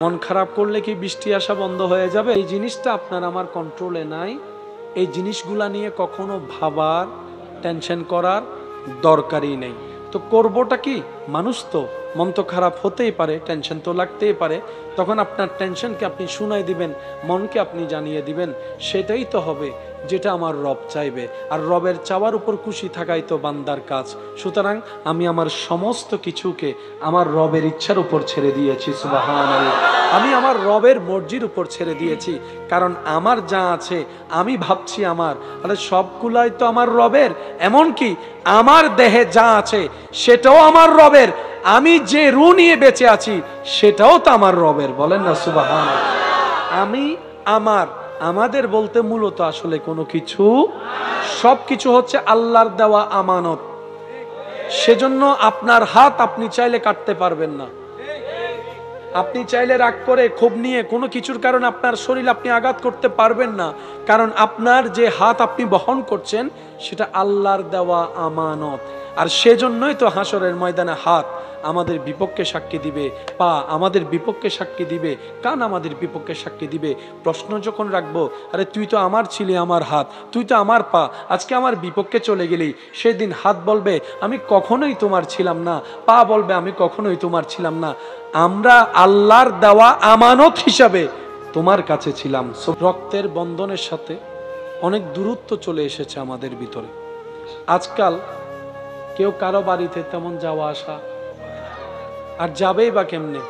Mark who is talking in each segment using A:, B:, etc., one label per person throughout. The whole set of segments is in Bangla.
A: মন খারাপ করলে কি বৃষ্টি আসা বন্ধ হয়ে যাবে? এই জিনিসটা আপনার আমার কন্ট্রোলে নাই। এই জিনিসগুলা নিয়ে কখনো ভাবার, টেনশন করার দরকারই নেই। তো করবোটা কি? মানুষ তো, মন তো খারাপ হতেই পারে, টেনশন তো লাগতেই পারে। তখন আপনার টেনশনকে আপনি শুনাই দিবেন, মনকে আপনি জানিয়ে দিবেন, সেটাই তো হবে যেটা আমার রব চাইবে। আর রবের চাওয়ার উপর খুশি থাকাই তো বান্দার কাজ। সুতরাং আমি আমার সমস্ত কিছুকে আমার রবের ইচ্ছার উপর ছেড়ে দিয়েছি। সুবহানাল্লাহ। আমি আমার রবের মর্জির উপর ছেড়ে দিয়েছি। কারণ আমার যা আছে আমি ভাবছি আমার, আরে সবগুলাই তো আমার রবের। এমনকি আমার দেহে যা আছে সেটাও আমার রবের। আমি যে রু নিয়ে বেঁচে আছি সেটাও তো আমার রবের। বলেন না সুবহানাল্লাহ। আমি আমার আমাদের বলতে মূলত আসলে কোনো কিছু, সবকিছু হচ্ছে আল্লাহর দেওয়া আমানত। সেজন্য আপনার হাত আপনি চাইলে কাটতে পারবেন না। আপনি চাইলে রাগ করে ক্ষোভ নিয়ে কোনো কিছুর কারণে আপনার শরীর আপনি আঘাত করতে পারবেন না। কারণ আপনার যে হাত আপনি বহন করছেন সেটা আল্লাহর দেওয়া আমানত। আর সেজন্যই তো হাসরের ময়দানে হাত আমাদের বিপক্ষে সাক্ষী দিবে, পা আমাদের বিপক্ষে সাক্ষী দিবে, কান আমাদের বিপক্ষে সাক্ষী দিবে। প্রশ্ন যখন রাখবো, আরে তুই তো আমার ছিলি, আমার হাত, তুই তো আমার পা, আজকে আমার বিপক্ষে চলে গেলি। সেদিন হাত বলবে আমি কখনোই তোমার ছিলাম না, পা বলবে আমি কখনোই তোমার ছিলাম না। আমরা আল্লাহর দেওয়া আমানত হিসাবে তোমার কাছে ছিলাম। রক্তের বন্ধনের সাথে অনেক দূরত্ব চলে এসেছে আমাদের ভিতরে। আজকাল কেউ কারো বাড়িতে তেমন যাওয়া আসা, আর যাবেই বা কেমনে?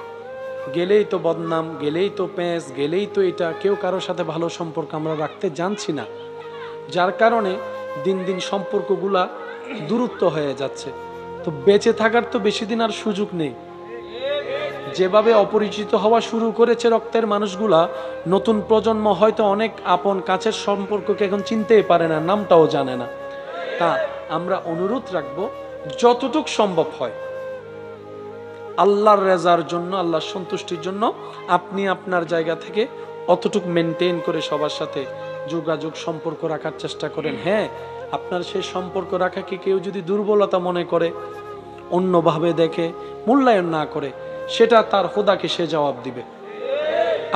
A: গেলেই তো বদনাম, গেলেই তো পেঁচ, গেলেই তো এটা। কেউ কারোর সাথে ভালো সম্পর্ক আমরা রাখতে জানছি না, যার কারণে দিন দিন সম্পর্কগুলা দূরত্ব হয়ে যাচ্ছে। তো বেঁচে থাকার তো বেশি দিন আর সুযোগ নেই। যেভাবে অপরিচিত হওয়া শুরু করেছে রক্তের মানুষগুলা, নতুন প্রজন্ম হয়তো অনেক আপন কাছের সম্পর্ককে এখন চিনতেই পারে না, নামটাও জানে না। তা আমরা অনুরোধ রাখবো, যতটুক সম্ভব হয় আল্লাহর রেজার জন্য, আল্লাহর সন্তুষ্টির জন্য আপনি আপনার জায়গা থেকে অতটুক মেনটেন করে সবার সাথে যোগাযোগ সম্পর্ক রাখার চেষ্টা করেন। হ্যাঁ, আপনার সেই সম্পর্ক রাখাকে কেউ যদি দুর্বলতা মনে করে, অন্যভাবে দেখে, মূল্যায়ন না করে, সেটা তার খোদাকে সে জবাব দিবে।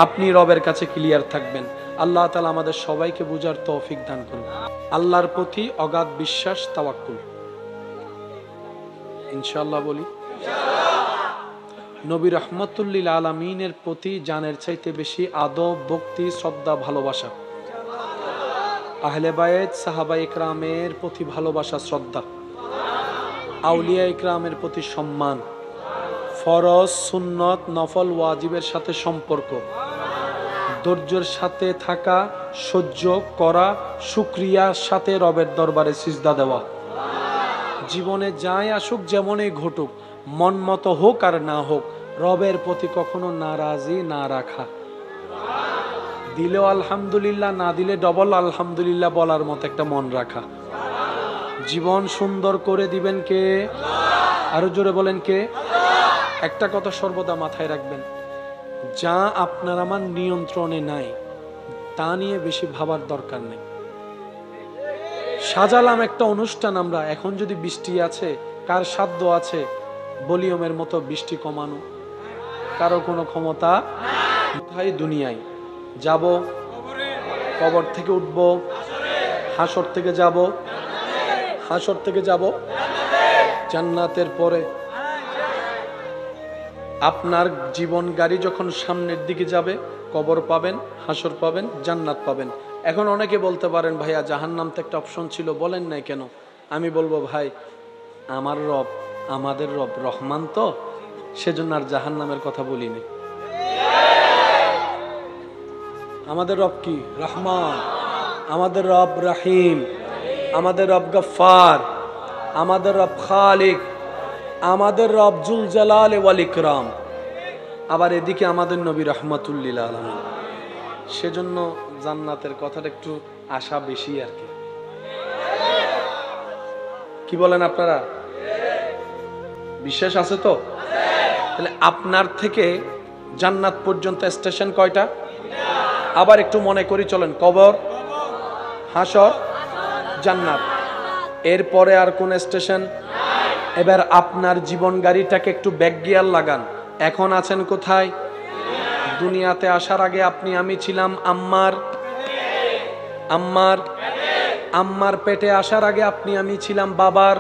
A: আপনি রবের কাছে ক্লিয়ার থাকবেন। আল্লাহ তাআলা আমাদের সবাইকে বুঝার তৌফিক দান করুন। আল্লাহর প্রতি অগাধ বিশ্বাস, তাওয়াক্কুল। ইনশাআল্লাহ বলি। নবী রাহমাতুল লিল আলামিনের প্রতি জানের চাইতে বেশি আদব, ভক্তি, শ্রদ্ধা, ভালোবাসা। আহলে বায়েত সাহাবায়ে ইকরামের প্রতি ভালোবাসা, শ্রদ্ধা। আউলিয়া ইকরামের প্রতি সম্মান। ফরজ, সুন্নত, নফল, ওয়াজিবের সাথে সম্পর্ক। ধৈর্যের সাথে থাকা, সহ্য করা, শুকরিয়ার সাথে রবের দরবারে সিজদা দেওয়া। জীবনে যাই আসুক, যেমনই ঘটুক, মন মতো হোক আর না হোক, রবের প্রতি কখনো নারাজি না রাখা। দিলেও আলহামদুলিল্লাহ, না দিলে ডবল আলহামদুলিল্লাহ বলার মতো একটা মন রাখা। জীবন সুন্দর করে দিবেন কে? আরো জোরে বলেন কে? একটা কথা সর্বদা মাথায় রাখবেন, যা আপনার আমার নিয়ন্ত্রণে নাই তা নিয়ে বেশি ভাবার দরকার নেই। সাজালাম একটা অনুষ্ঠান আমরা, এখন যদি বৃষ্টি আছে, কার সাধ্য আছে ভলিউমের মতো বৃষ্টি কমানো? কারো কোনো ক্ষমতা নাই। দুনিয়ায় যাব, কবর থেকে উঠব, হাসর থেকে যাব, হাসর থেকে যাব জান্নাতের পরে। আপনার জীবন গাড়ি যখন সামনের দিকে যাবে, কবর পাবেন, হাসর পাবেন, জান্নাত পাবেন। এখন অনেকে বলতে পারেন, ভাইয়া জাহান্নাম তো একটা অপশন ছিল, বলেন নাই কেন? আমি বলবো, ভাই আমার রব, আমাদের রব রহমান, তো সেজন্য আর জাহান্নামের কথা বলিনি। আমাদের রব কি? রহমান। আমাদের রব রহিম। আমাদের রব গফফার। আমাদের রব খালিক। আমাদের রব জুল জালাল ওয়াল ইকরাম। আবার এদিকে আমাদের নবী রাহমাতুল লিল আলামিন। সেজন্য জান্নাতের কথাটা একটু আশা বেশি আর কি। কি বলেন আপনারা? বিশ্বাস আছে তো? তাহলে আপনার থেকে জান্নাত পর্যন্ত স্টেশন কয়টা? আবার একটু মনে করি চলেন, কবর, হাসর, জান্নাত। এরপরে আর কোন স্টেশন? এবার আপনার জীবন গাড়িটাকে একটু ব্যাক গিয়ার লাগান। এখন আছেন কোথায়? দুনিয়াতে আসার আগে আপনি আমি ছিলাম আম্মার আম্মার আম্মার পেটে আসার আগে আপনি আমি ছিলাম বাবার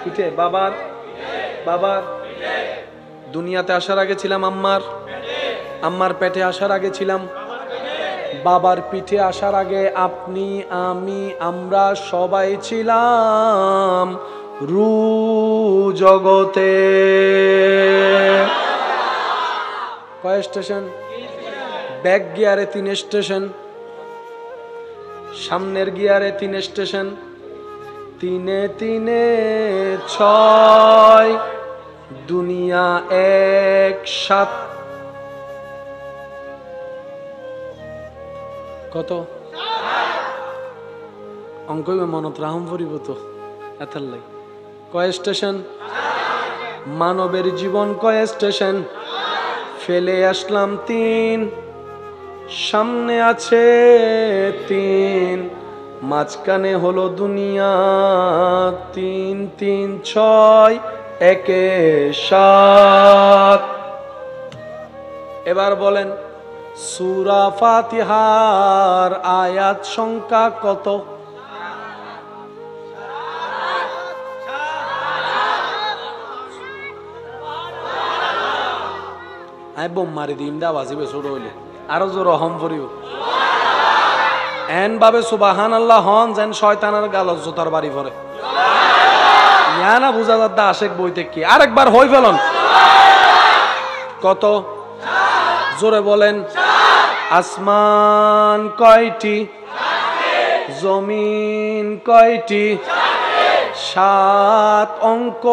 A: পিঠে, বাবার বাবার দুনিয়াতে আসার আগে ছিলাম আম্মার আম্মার পেটে আসার আগে ছিলাম বাবার পিঠে আসার আগে আপনি আমি আমরা সবাই ছিলাম রু জগতে। কয় স্টেশন? ব্যাক গিয়ারে 3 স্টেশন, সামনের গিয়ারে 3 স্টেশন, 3 3 6 দুনিয়া 1 7 কত অঙ্ক মনত রাহম পড়িব তো এতার লাই। কয় স্টেশন? মানবের জীবন কয় স্টেশন? ফেলে আসলাম 3, সামনে আছে 3, মাঝখানে হলো দুনিয়া 3 3 6 1 7। এবার বলেন সূরা ফাতিহার আয়াত সংখ্যা কত? আমি বোম মারি দিম দা বাজিবে ছোট হইলে আরো জোর হম পড়িব এন ভাবে সুবহানাল্লাহ হন যেন শয়তানের গালত জোতার বাড়ি পড়ে। ইয়া না বুঝা যাচ্ছে আশেক বইতে কি আরেকবার হই ফেলন। কত? জোরে বলেন। আসমান কয়টি? জমিন কয়টি? 7 অঙ্ক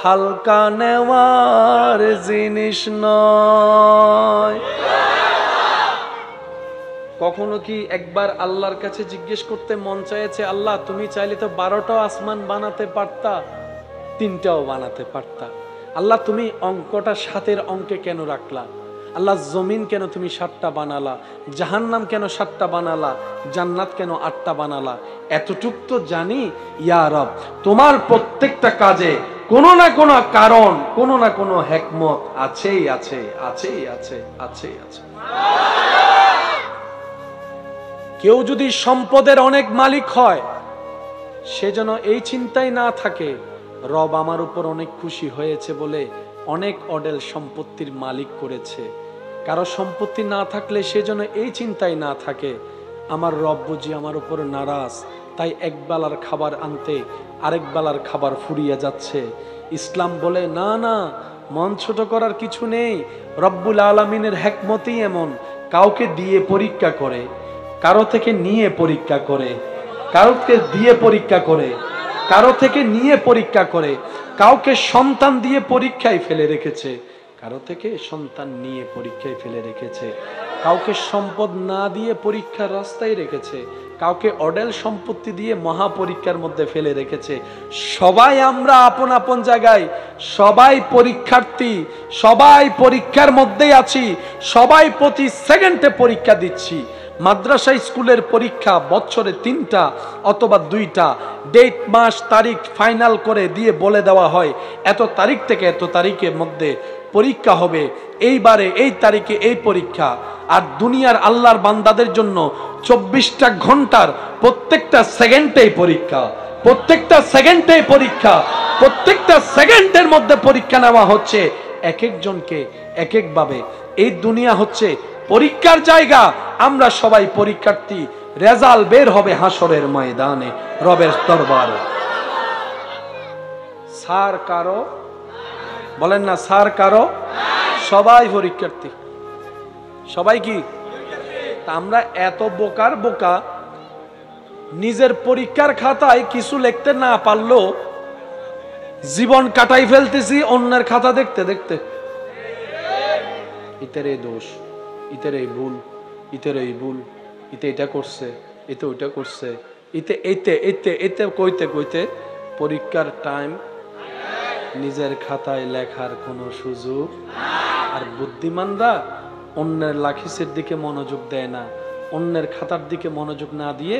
A: হালকা নেওয়ার জিনিস নয়। কখনো কি একবার আল্লাহর কাছে জিজ্ঞেস করতে মন চাইছে, আল্লাহ তুমি চাইলে তো 12টা আসমান বানাতে পারতা, 3টাও বানাতে পারতা, আল্লাহ তুমি অঙ্কটা 7-এর অঙ্কে কেন রাখলা? আল্লাহ জমিন কেন তুমি 7টা বানালা? জাহান্নাম কেন 7টা বানালা? জান্নাত কেন 8টা বানালা? এতটুক তো জানি ইয়া রব তোমার প্রত্যেকটা কাজে কোনো না কোনো কারণ, কোনো না কোনো হিকমত আছেই আছে, আছেই আছে, আছেই আছে। কেউ যদি সম্পদের অনেক মালিক হয়, সে যেন এই চিন্তায় না থাকে রব আমার উপর অনেক খুশি হয়েছে বলে অনেক অডেল সম্পত্তির মালিক করেছে। কারো সম্পত্তি না থাকলে সে যেন এই চিন্তায় না থাকে আমার রব বুঝি আমার উপর নারাজ, তাই এক বেলার খাবার আনতে আরেক বেলার খাবার ফুরিয়ে যাচ্ছে। ইসলাম বলে না না, মন ছোট করার কিছু নেই। রব্বুল আলামিনের হিকমতই এমন, কাউকে দিয়ে পরীক্ষা করে, কারো থেকে নিয়ে পরীক্ষা করে, কাউকে দিয়ে পরীক্ষা করে, কারো থেকে নিয়ে পরীক্ষা করে, কাউকে সন্তান দিয়ে পরীক্ষায় ফেলে রেখেছে, কারো থেকে সন্তান নিয়ে পরীক্ষায় ফেলে রেখেছে, কাউকে সম্পদ না দিয়ে পরীক্ষার রাস্তায় রেখেছে, কাউকে অডেল সম্পত্তি দিয়ে মহা পরীক্ষার মধ্যে ফেলে রেখেছে। সবাই আমরা আপন আপন জায়গায়, সবাই পরীক্ষার্থী, সবাই পরীক্ষার মধ্যেই আছি, সবাই প্রতি সেকেন্ডে পরীক্ষা দিচ্ছি। মাদ্রাসা স্কুলের পরীক্ষা বছরে 3টা অথবা 2টা ডেট মাস তারিখ ফাইনাল করে দিয়ে বলে দেওয়া হয় এত তারিখ থেকে এত তারিখের মধ্যে পরীক্ষা হবে, এইবারে এই তারিখে এই পরীক্ষা। আর দুনিয়ার আল্লাহর বান্দাদের জন্য 24টা ঘন্টার প্রত্যেকটা সেকেন্ডেই পরীক্ষা, প্রত্যেকটা সেকেন্ডেই পরীক্ষা, প্রত্যেকটা সেকেন্ডের মধ্যে পরীক্ষা নেওয়া হচ্ছে এক একজনকে এক একভাবে। এই দুনিয়া হচ্ছে পরীক্ষার জায়গা, আমরা সবাই পরীক্ষার্থী। রেজাল্ট বের হবে হাসরের ময়দানে রবের দরবারে। স্যার কারো বলেন না, স্যার কারো? সবাই পরীক্ষার্থী, সবাই কি? আমরা এত বোকার বোকা, নিজের পরীক্ষার খাতায় কিছু লিখতে না পারলেও জীবন কাটাই ফেলতেছি অন্যের খাতা দেখতে দেখতে। ইতের এই দোষ, ইতের এই ভুল, ইতের এই ভুল, ইতে এটা করছে, এতে ওইটা করছে, ইতে এইতে এইতে এতে কইতে কইতে পরীক্ষার টাইম নিজের খাতায় লেখার কোনো সুযোগ। আর বুদ্ধিমানরা অন্যের লাখিসের দিকে মনোযোগ দেয় না, অন্যের খাতার দিকে মনোযোগ না দিয়ে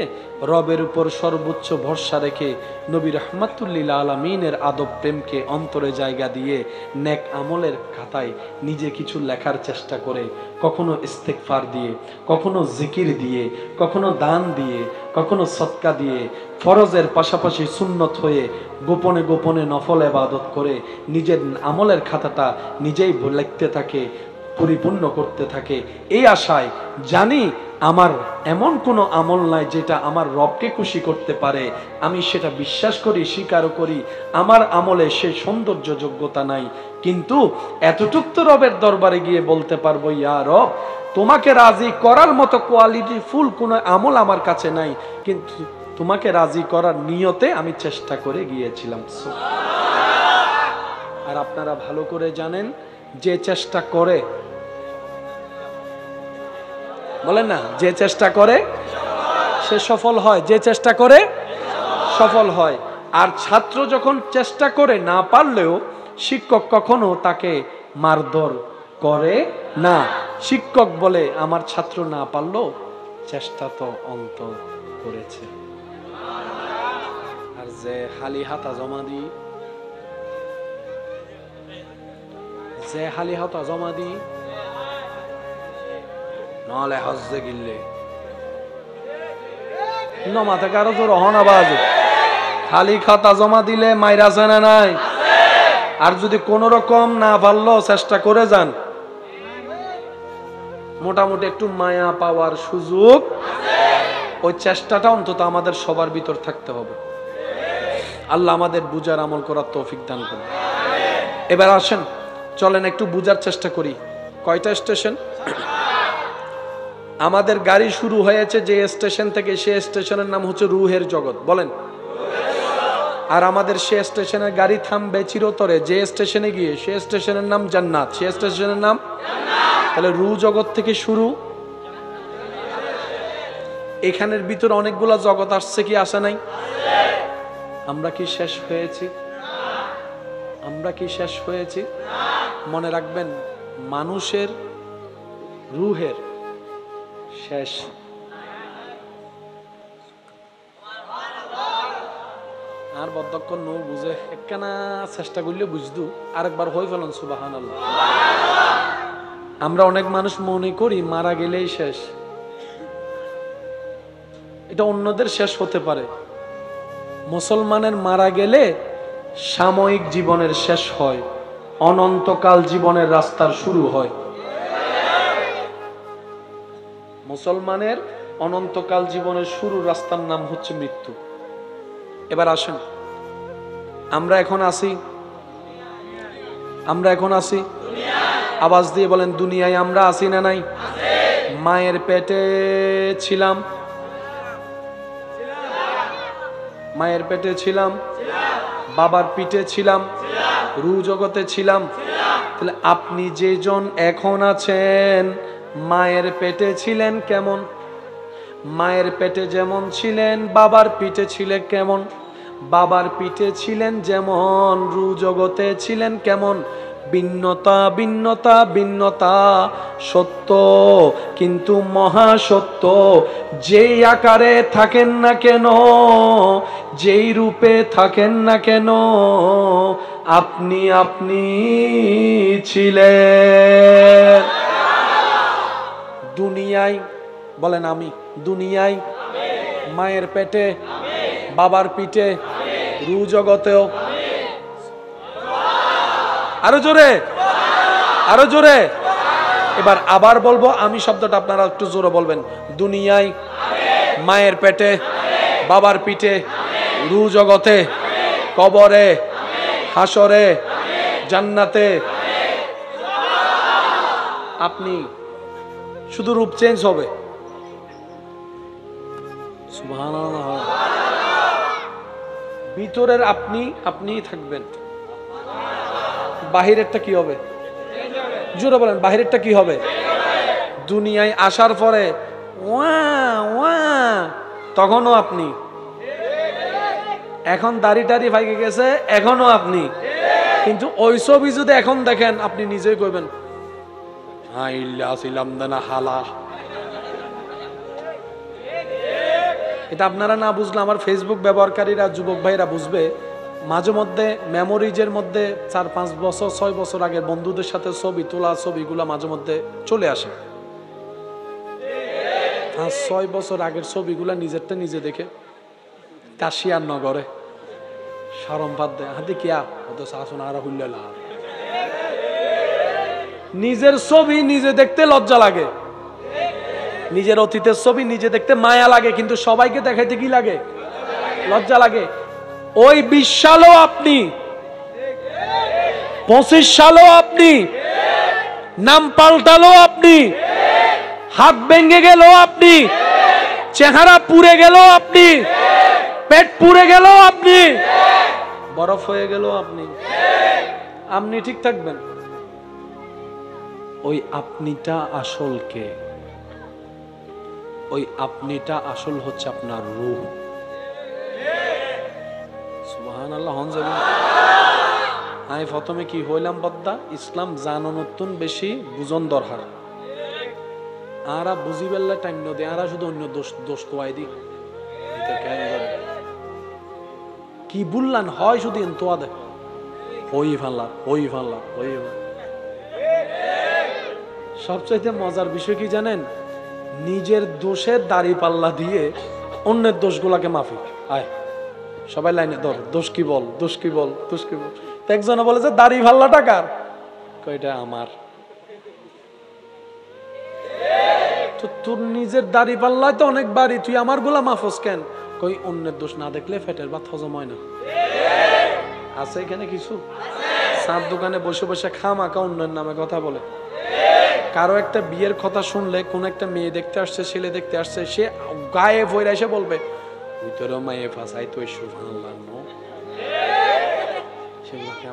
A: রবের উপর সর্বোচ্চ ভরসা রেখে নবী রাহমাতুল্লিল আলামিনের আদব প্রেমকে অন্তরে জায়গা দিয়ে নেক আমলের খাতায় নিজে কিছু লেখার চেষ্টা করে, কখনো ইস্তেগফার দিয়ে, কখনো জিকির দিয়ে, কখনো দান দিয়ে, কখনো সদকা দিয়ে, ফরজের পাশাপাশি সুন্নত হয়ে গোপনে গোপনে নফল ইবাদত করে নিজের আমলের খাতাটা নিজেই লিখতে থাকে, পরিপূর্ণ করতে থাকে। এই আশায় জানি আমার এমন কোনো আমল নাই যেটা আমার রবকে খুশি করতে পারে, আমি সেটা বিশ্বাস করি, স্বীকারও করি। আমার আমলে সেই সৌন্দর্য যোগ্যতা নাই, কিন্তু এতটুক তো রবের দরবারে গিয়ে বলতে পারবো, ইয়া রব, তোমাকে রাজি করার মতো কোয়ালিটি ফুল কোনো আমল আমার কাছে নাই, কিন্তু তোমাকে রাজি করার নিয়তে আমি চেষ্টা করে গিয়েছিলাম। আর আপনারা ভালো করে জানেন, যে চেষ্টা করে, বলেন না, যে চেষ্টা করে সে সফল হয়, যে চেষ্টা করে সফল হয়। আর ছাত্র যখন চেষ্টা করে না পারলেও শিক্ষক কখনো তাকে মারধর করে না। শিক্ষক বলে, আমার ছাত্র না পারলো, চেষ্টা তো অন্ত করেছে। আর যে হালি হাতা জমা দিই, যে হালি হাতা জমা দিই নহলে হজ্জে গিললে নমাতে কারো জোর হন আওয়াজ, খালি খাতা জমা দিলে মাইরা জানা নাই। আর যদি কোন রকম না পারলো চেষ্টা করে যান, মোটামুটি একটু মায়া পাওয়ার সুযোগ, ওই চেষ্টাটা অন্তত আমাদের সবার ভিতর থাকতে হবে। আল্লাহ আমাদের বুঝার আমল করার তৌফিক দান করুন। এবার আসেন, চলেন একটু বুঝার চেষ্টা করি। কয়টা স্টেশন? আমাদের গাড়ি শুরু হয়েছে যে স্টেশন থেকে, সে স্টেশনের নাম হচ্ছে রুহের জগৎ, বলেন। আর আমাদের সে স্টেশনের গাড়ি থামবে চিরতরে যে স্টেশনে গিয়ে, সে স্টেশনের নাম জান্নাত, সে স্টেশনের নাম। তাহলে রু জগৎ থেকে শুরু। এখানের ভিতরে অনেকগুলা জগৎ আসছে কি আসে নাই? আমরা কি শেষ হয়েছি? আমরা কি শেষ হয়েছি? মনে রাখবেন, মানুষের রুহের শেষ। আর বদ্ধক্ষণ নো বুঝে একখানা চেষ্টা করলে বুঝদু, আরেকবার হয়ে ফেলন সুবহানাল্লাহ। আমরা অনেক মানুষ মনে করি মারা গেলেই শেষ। এটা অন্যদের শেষ হতে পারে, মুসলমানের মারা গেলে সাময়িক জীবনের শেষ হয়, অনন্তকাল জীবনের রাস্তার শুরু হয়। মুসলমানের অনন্তকাল জীবনের শুরু রাস্তার নাম হচ্ছে মৃত্যু। এবার আসেন, আমরা এখন আছি, আমরা এখন আছি, আওয়াজ দিয়ে বলেন, দুনিয়ায় আমরা আছি না নাই? মায়ের পেটে ছিলাম, মায়ের পেটে ছিলাম, বাবার পিঠে ছিলাম, রু জগতে ছিলাম। তাহলে আপনি যেজন এখন আছেন, মায়ের পেটে ছিলেন কেমন? মায়ের পেটে যেমন ছিলেন, বাবার পিঠে ছিলেন কেমন? বাবার পিঠে ছিলেন যেমন, রু জগতে ছিলেন কেমন? ভিন্নতা ভিন্নতা ভিন্নতা, সত্য কিন্তু মহা সত্য। যেই আকারে থাকেন না কেন, যেই রূপে থাকেন না কেন, আপনি আপনি ছিলেন। দুনিয়ায় বলেন আমি, দুনিয়ায়, মায়ের পেটে, বাবার পিঠে, রু জগতেও। আরো জোরে, আরো জোরে। এবার আবার বলবো, আমি শব্দটা আপনারা একটু জোরে বলবেন। দুনিয়ায়, মায়ের পেটে, বাবার পিঠে, রু জগতে, কবরে, হাসরে, জান্নাতে। আপনি শুধু রূপ চেঞ্জ হবে। সুবহানাল্লাহ। ভিতরের আপনি আপনিই থাকবেন, বাহিরেরটা কি হবে? জোরে বলেন, বাহিরেরটা কি হবে? দুনিয়ায় আসার পরে ওয়া ওয়া, তখনও আপনি। এখন দাড়ি টাড়ি ভাইকে গেছে, এখনো আপনি। কিন্তু ওই ছবি যদি এখন দেখেন, আপনি নিজেই কইবেন, হাইলা ছিলাম না হালা। এটা আপনারা না বুঝলে আমার ফেসবুক ব্যবহারকারীরা, যুবক ভাইরা বুঝবে। মাঝে মধ্যে মেমোরিজের মধ্যে 4-5 বছর 6 বছর আগের বন্ধুদের সাথে ছবি তোলা, ছবিগুলা মাঝে মধ্যে চলে আসে। 5-6 বছর আগের ছবিগুলা নিজেরটা নিজে দেখে কাশিয়ার নগরে শরম বাদ দেয়, হাতে কিয়া হতো শাসন আর হুল্লা। নিজের ছবি নিজে দেখতে লজ্জা লাগে, নিজের অতীতের ছবি নিজে দেখতে মায়া লাগে, কিন্তু সবাইকে দেখাইতে কি লাগে? লজ্জা লাগে। ওই 20 সালও আপনি, 25 সালও আপনি, নাম পাল্টালো আপনি, হাত ভেঙে গেল আপনি, চেহারা পুড়ে গেল আপনি, পেট পুড়ে গেল আপনি, বরফ হয়ে গেল আপনি, আপনি ঠিক থাকবেন। ওই আপনিটা আসল কে? ওই আপনিটা আসল হচ্ছে আপনার রূহ। সুবহানাল্লাহ। আমি প্রথমে কি হইলাম বদ্দা, ইসলাম জাননতুন বেশি বুঝন দরকার। আরা বুঝি বেল্লা টাইম নদী, আরা শুধু অন্য দোষ তোয়াই দি কি বললান হয় শুধু তোয়া দে ওই ফাল্লা ওই ফাল্লা ওই। সবচাইতে মজার বিষয় কি জানেন? নিজের দোষের দাড়ি পাল্লা দিয়ে অন্যের দোষগুলাকে মাফি। আয় সবাই লাইনে ধর, দোষ কি বল, দোষ কি বল, দোষ কি বল। একজনে বলে যে দাড়ি পাল্লাটা কার? কয়টা আমার। তো তোর নিজের দাড়ি পাল্লায় তো অনেক বাড়ি, তুই আমার গুলা মাফস কেন? কই অন্যের দোষ না দেখলে ফেটের ভাত হজম হয় না। আছে এখানে কিছু সাত দোকানে বসে বসে খামাকা অন্যের নামে কথা বলে। কারো একটা বিয়ের কথা শুনলে, কোন একটা মেয়ে দেখতে আসছে, ছেলে দেখতে আসছে, সে গায়ে ভরে এসে বলবে ভিতরে মায়ে ফাঁসাই তো সুবহানাল্লাহ।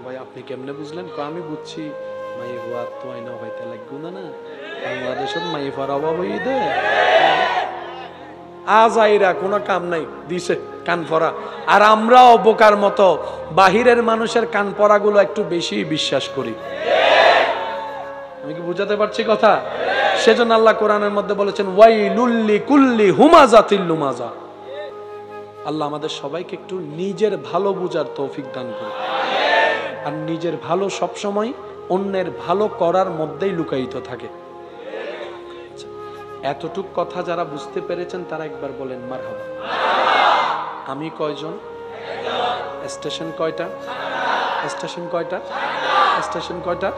A: ভাই আপনি কেমনে বুঝলেন? আমি বুঝছি মায়ে হওয়ার তো আইনা হইতে লাগবে না, না বাংলাদেশের মায়ে হওয়ার অভাব হয়ে দে আজ আইরা কোনো কাম নাই দিছে কান পরা। আর আমরাও বোকার মতো বাহিরের মানুষের কান পরাগুলো একটু বেশি বিশ্বাস করি। আমি কি বুঝাতে পারছি কথা? সেজন্য আল্লাহ কোরআনের মধ্যে বলেছেন ওয়াইলুল লিকুল্লি হুমাযাতিল লুমাযা। আল্লাহ আমাদের সবাইকে একটু নিজের ভালো বুঝার তৌফিক দান করুন। আর নিজের ভালো সবসময় অন্যের ভালো করার মধ্যেই লুকায়িত থাকে। এতটুক কথা যারা বুঝতে পেরেছেন তারা একবার বলেন মারহাবা। আমি কয়জন? স্টেশন কয়টা? স্টেশন কয়টা? স্টেশন কয়টা?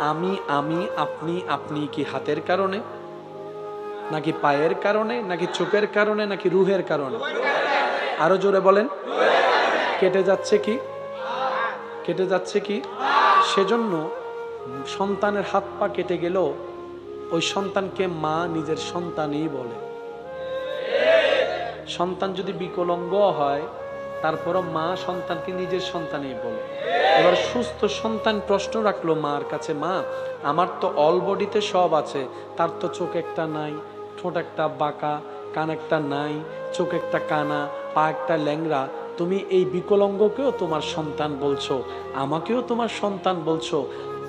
A: আমি আমি আপনি আপনি কি হাতের কারণে, নাকি পায়ের কারণে, নাকি চোখের কারণে, নাকি রুহের কারণে? আরো জোরে বলেন। কেটে যাচ্ছে কি? কেটে যাচ্ছে কি? সেজন্য সন্তানের হাত পা কেটে গেল, ওই সন্তানকে মা নিজের সন্তানই বলে। সন্তান যদি বিকলাঙ্গ হয় তারপরও মা সন্তানকে নিজের সন্তানই বলে। এবার সুস্থ সন্তান প্রশ্ন রাখলো মার কাছে, মা আমার তো অল বডিতে সব আছে, তার তো চোখ একটা নাই, ঠোঁট একটা বাঁকা, কান একটা নাই, চোখ একটা কানা, পা একটা ল্যাংড়া, তুমি এই বিকলাঙ্গকেও তোমার সন্তান বলছো, আমাকেও তোমার সন্তান বলছো,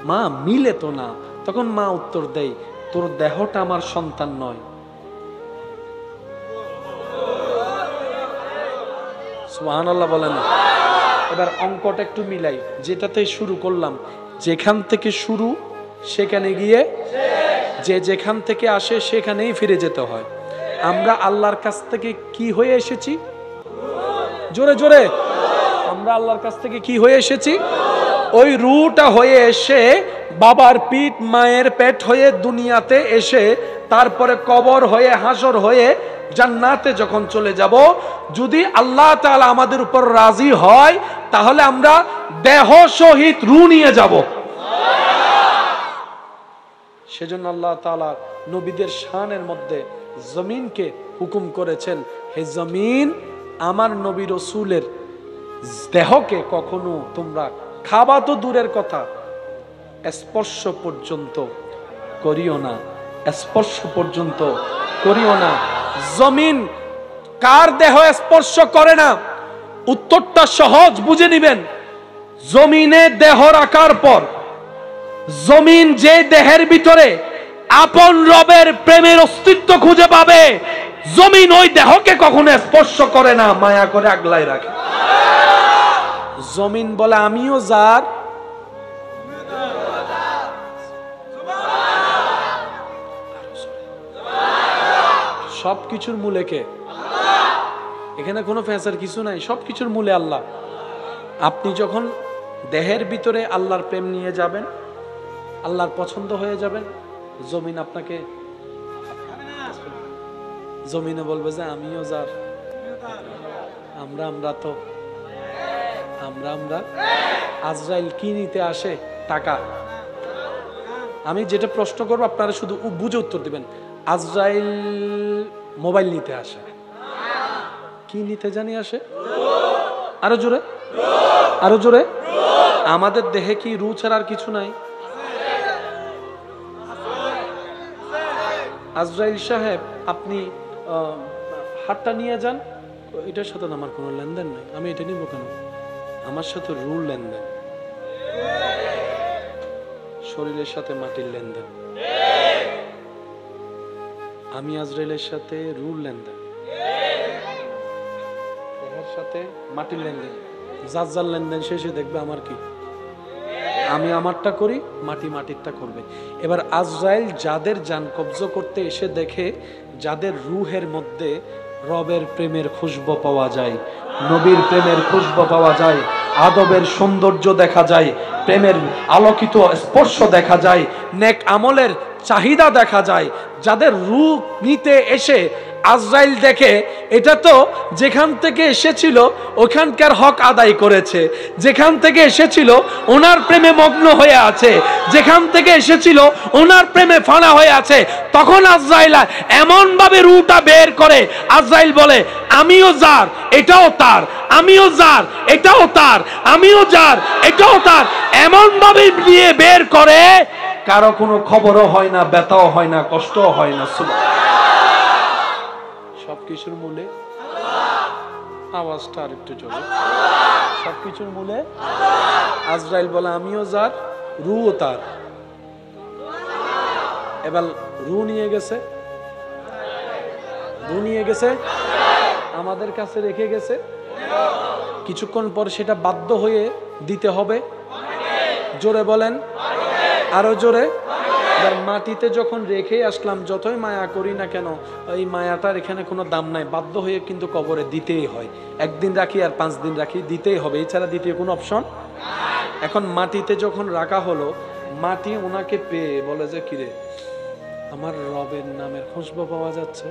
A: মা মিলে তো না। তখন মা উত্তর দেয়, তোর দেহটা আমার সন্তান নয়। সুবহানাল্লাহ বলেন। এবার অঙ্কটা একটু মিলাই, যেটাতে শুরু করলাম, যেখান থেকে শুরু সেখানে গিয়ে যে যেখান থেকে আসে সেখানেই ফিরে যেতে হয়। আমরা আল্লাহর কাছ থেকে কি হয়ে এসেছি? জোরে জোরে, আমরা আল্লাহর কাছ থেকে কি হয়ে এসেছি? ওই রুটা হয়ে এসে বাবার পিঠ মায়ের পেট হয়ে দুনিয়াতে এসে তারপরে কবর হয়ে হাসর হয়ে জান্নাতে যখন চলে যাব, যদি আল্লাহ তাআলা আমাদের উপর রাজি হয় তাহলে আমরা দেহ সহিত রূহ নিয়ে যাব। সেজন্য আল্লাহ তাআলা নবীদের শানের মধ্যে জমিনকে হুকুম করেছেন, হে জমিন আমার নবী রাসূলের দেহকে কখনো তোমরা খাবা তো দূরের কথা, স্পর্শ পর্যন্ত করিও না, স্পর্শ পর্যন্ত করিও না। জমিন কার দেহ স্পর্শ করে না? উত্তরটা সহজ, বুঝে নিবেন। জমিনে দেহ রাখার পর জমিন যে দেহের ভিতরে আপন রবের প্রেমের অস্তিত্ব খুঁজে পাবে, জমিন ওই দেহকে কখনো স্পর্শ করে না, মায়া করে আগলায় রাখে। জমিন বলে আমিও যার, সবকিছুর মূলে কে? এখানে কোনো ফেসার কিছু নাই, সবকিছুর মূলে আল্লাহ। আপনি যখন দেহের ভিতরে আল্লাহর প্রেম নিয়ে যাবেন, আল্লাহর পছন্দ হয়ে যাবেন, জমিন আপনাকে, জমিনে বলবে যে আমিও যার, আমরা আজরাইল কি নিতে আসে? টাকা। আমি যেটা প্রশ্ন করবো আপনারা শুধু বুঝে উত্তর দিবেন। আজরাইল মোবাইল নিতে আসে, কি নিতে জানি আসে? আরো জোরে, আরো জোরে। আমাদের দেহে কি রু ছাড়া আর কিছু নাই? আজরাইল সাহেব, আপনি হাতটা নিয়ে যান, এটার সাথে আমার কোনো লেনদেন নাই, আমি এটা নিব কেন? আমার সাথে রুল লেনদেন, শরীরের সাথে মাটির লেনদেন। আমি আজরাইলের সাথে রুল লেনদেন, এর সাথে মাটির লেনদেন। যার যার লেনদেন শেষে দেখবে আমার কি, আমি আমারটা করি, মাটি মাটিরটা করবে। এবার আজরাইল যাদের জান কবজ করতে এসে দেখে যাদের রুহের মধ্যে রবের প্রেমের খুশবু পাওয়া যায়, নবীর প্রেমের খুশবু পাওয়া যায়, আদবের সৌন্দর্য দেখা যায়, প্রেমের আলোকিত স্পর্শ দেখা যায়, নেক আমলের চাহিদা দেখা যায়, যাদের রূহ নিতে এসে আজরাইল দেখে এটা তো যেখান থেকে এসেছিল ওখানকার হক আদায় করেছে, যেখান থেকে এসেছিল ওনার প্রেমে মগ্ন হয়ে আছে, যেখান থেকে এসেছিল ওনার প্রেমে ফানা হয়ে আছে, তখন আজরাইল এমন ভাবে রূহটা বের করে, আজরাইল বলে আমিও যার, এটাও তার, আমিও যার, এটাও তার, আমিও যার, এটাও তার, এমন ভাবে নিয়ে বের করে কারো কোনো খবরও হয় না, ব্যথাও হয় না, কষ্টও হয় না। সবকিছুর মূলে আওয়াজটা আর একটু জোরে, সবকিছুর মূলে আজরাইল বলে আমিও যার, রুও তার। এবার রু নিয়ে গেছে, রু নিয়ে গেছে, আমাদের কাছে রেখে গেছে, কিছুক্ষণ পর সেটা বাধ্য হয়ে দিতে হবে। জোরে বলেন, আরো জোরে। মাটিতে যখন রেখে আসলাম, যতই মায়া করি না কেন, এই মায়াটার এখানে কোনো দাম নাই, বাধ্য হয়ে কিন্তু কবরে দিতেই হয়। একদিন রাখি আর 5 দিন রাখি, দিতেই হবে, এছাড়া দ্বিতীয় কোনো অপশন। এখন মাটিতে যখন রাখা হলো, মাটি ওনাকে পেয়ে বলে যে কিরে, আমার রবের নামের খুশবু পাওয়া যাচ্ছে,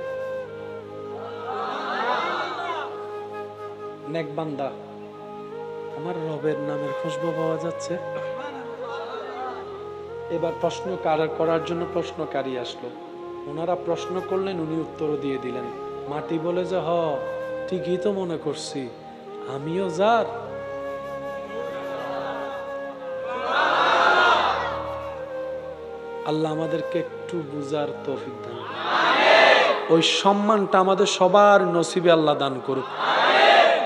A: নেক বান্দা, আমার রবের নামের খুশবু পাওয়া যাচ্ছে। এবার প্রশ্ন করার জন্য প্রশ্নকারী আসলো, ওনারা প্রশ্ন করলেন, উনি উত্তরও দিয়ে দিলেন। মাটি বলে যে হ, ঠিকই তো মনে করছি, আমিও যার। আল্লাহ আমাদেরকে একটু বুঝার তৌফিক দান করুন, ওই সম্মানটা আমাদের সবার নসিবে আল্লাহ দান করুক।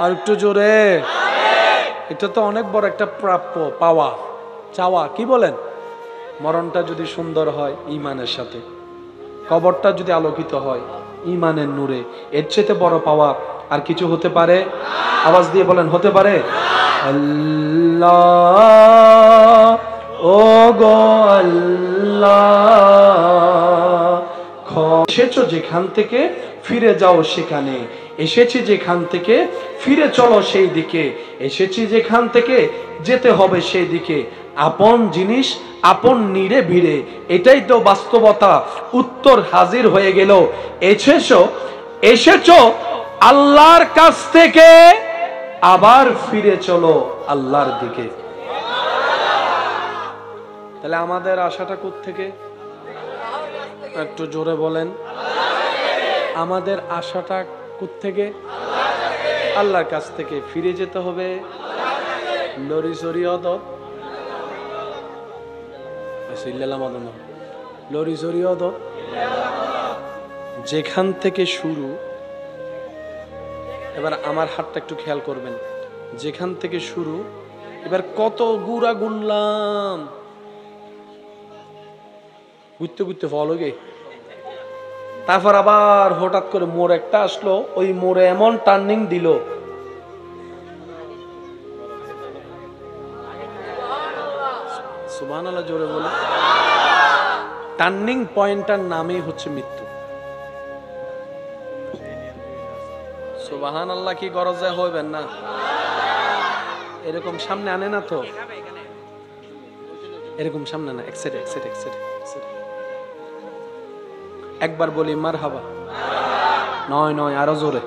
A: আর একটু জোরে, এটা তো অনেক বড় একটা প্রাপ্য পাওয়া, চাওয়া, কি বলেন? মরণটা যদি সুন্দর হয় ঈমানের সাথে, কবরটা যদি আলোকিত হয় ঈমানের নূরে, এর চেয়ে বড় পাওয়া আর কিছু হতে পারে? আওয়াজ দিয়ে বলেন, হতে পারে? আল্লাহ, ও গো আল্লাহ, এসেছো যেখান থেকে ফিরে যাও সেখানে, এসেছি যেখান থেকে ফিরে চলো সেই দিকে, এসেছি যেখান থেকে যেতে হবে সেই দিকে। আপন জিনিস আপন নিরে ভিড়ে, এটাই তো বাস্তবতা। উত্তর হাজির হয়ে গেল, এসেছো আল্লাহর কাছ থেকে, আবার ফিরে চলো আল্লাহর দিকে। তাহলে আমাদের আশাটা কোত্থেকে? একটু জোরে বলেন, আমাদের আশাটা কোত্থেকে? আল্লাহর কাছ থেকে। ফিরে যেতে হবে লরি সরি অদত, লরি সরি অদত, যেখান থেকে শুরু। এবার আমার হাতটা একটু খেয়াল করবেন, যেখান থেকে শুরু, এবার কত গুড়া গুনলাম, ঘুরতে ঘুরতে ফল গে তারপর আবার হঠাৎ করে মোড় একটা আসলো, ওই মোড়ে এমন টার্নিং দিল, সুবহানাল্লাহ জোরে বলে। টার্নিং পয়েন্টটার নামই হচ্ছে মৃত্যু। সুবহানাল্লাহ, কি গরজে হইবেন না, এরকম সামনে আনে না তো, এরকম সামনে না, একবার বলি মারহাবা, নয় নয় আরো জোরে।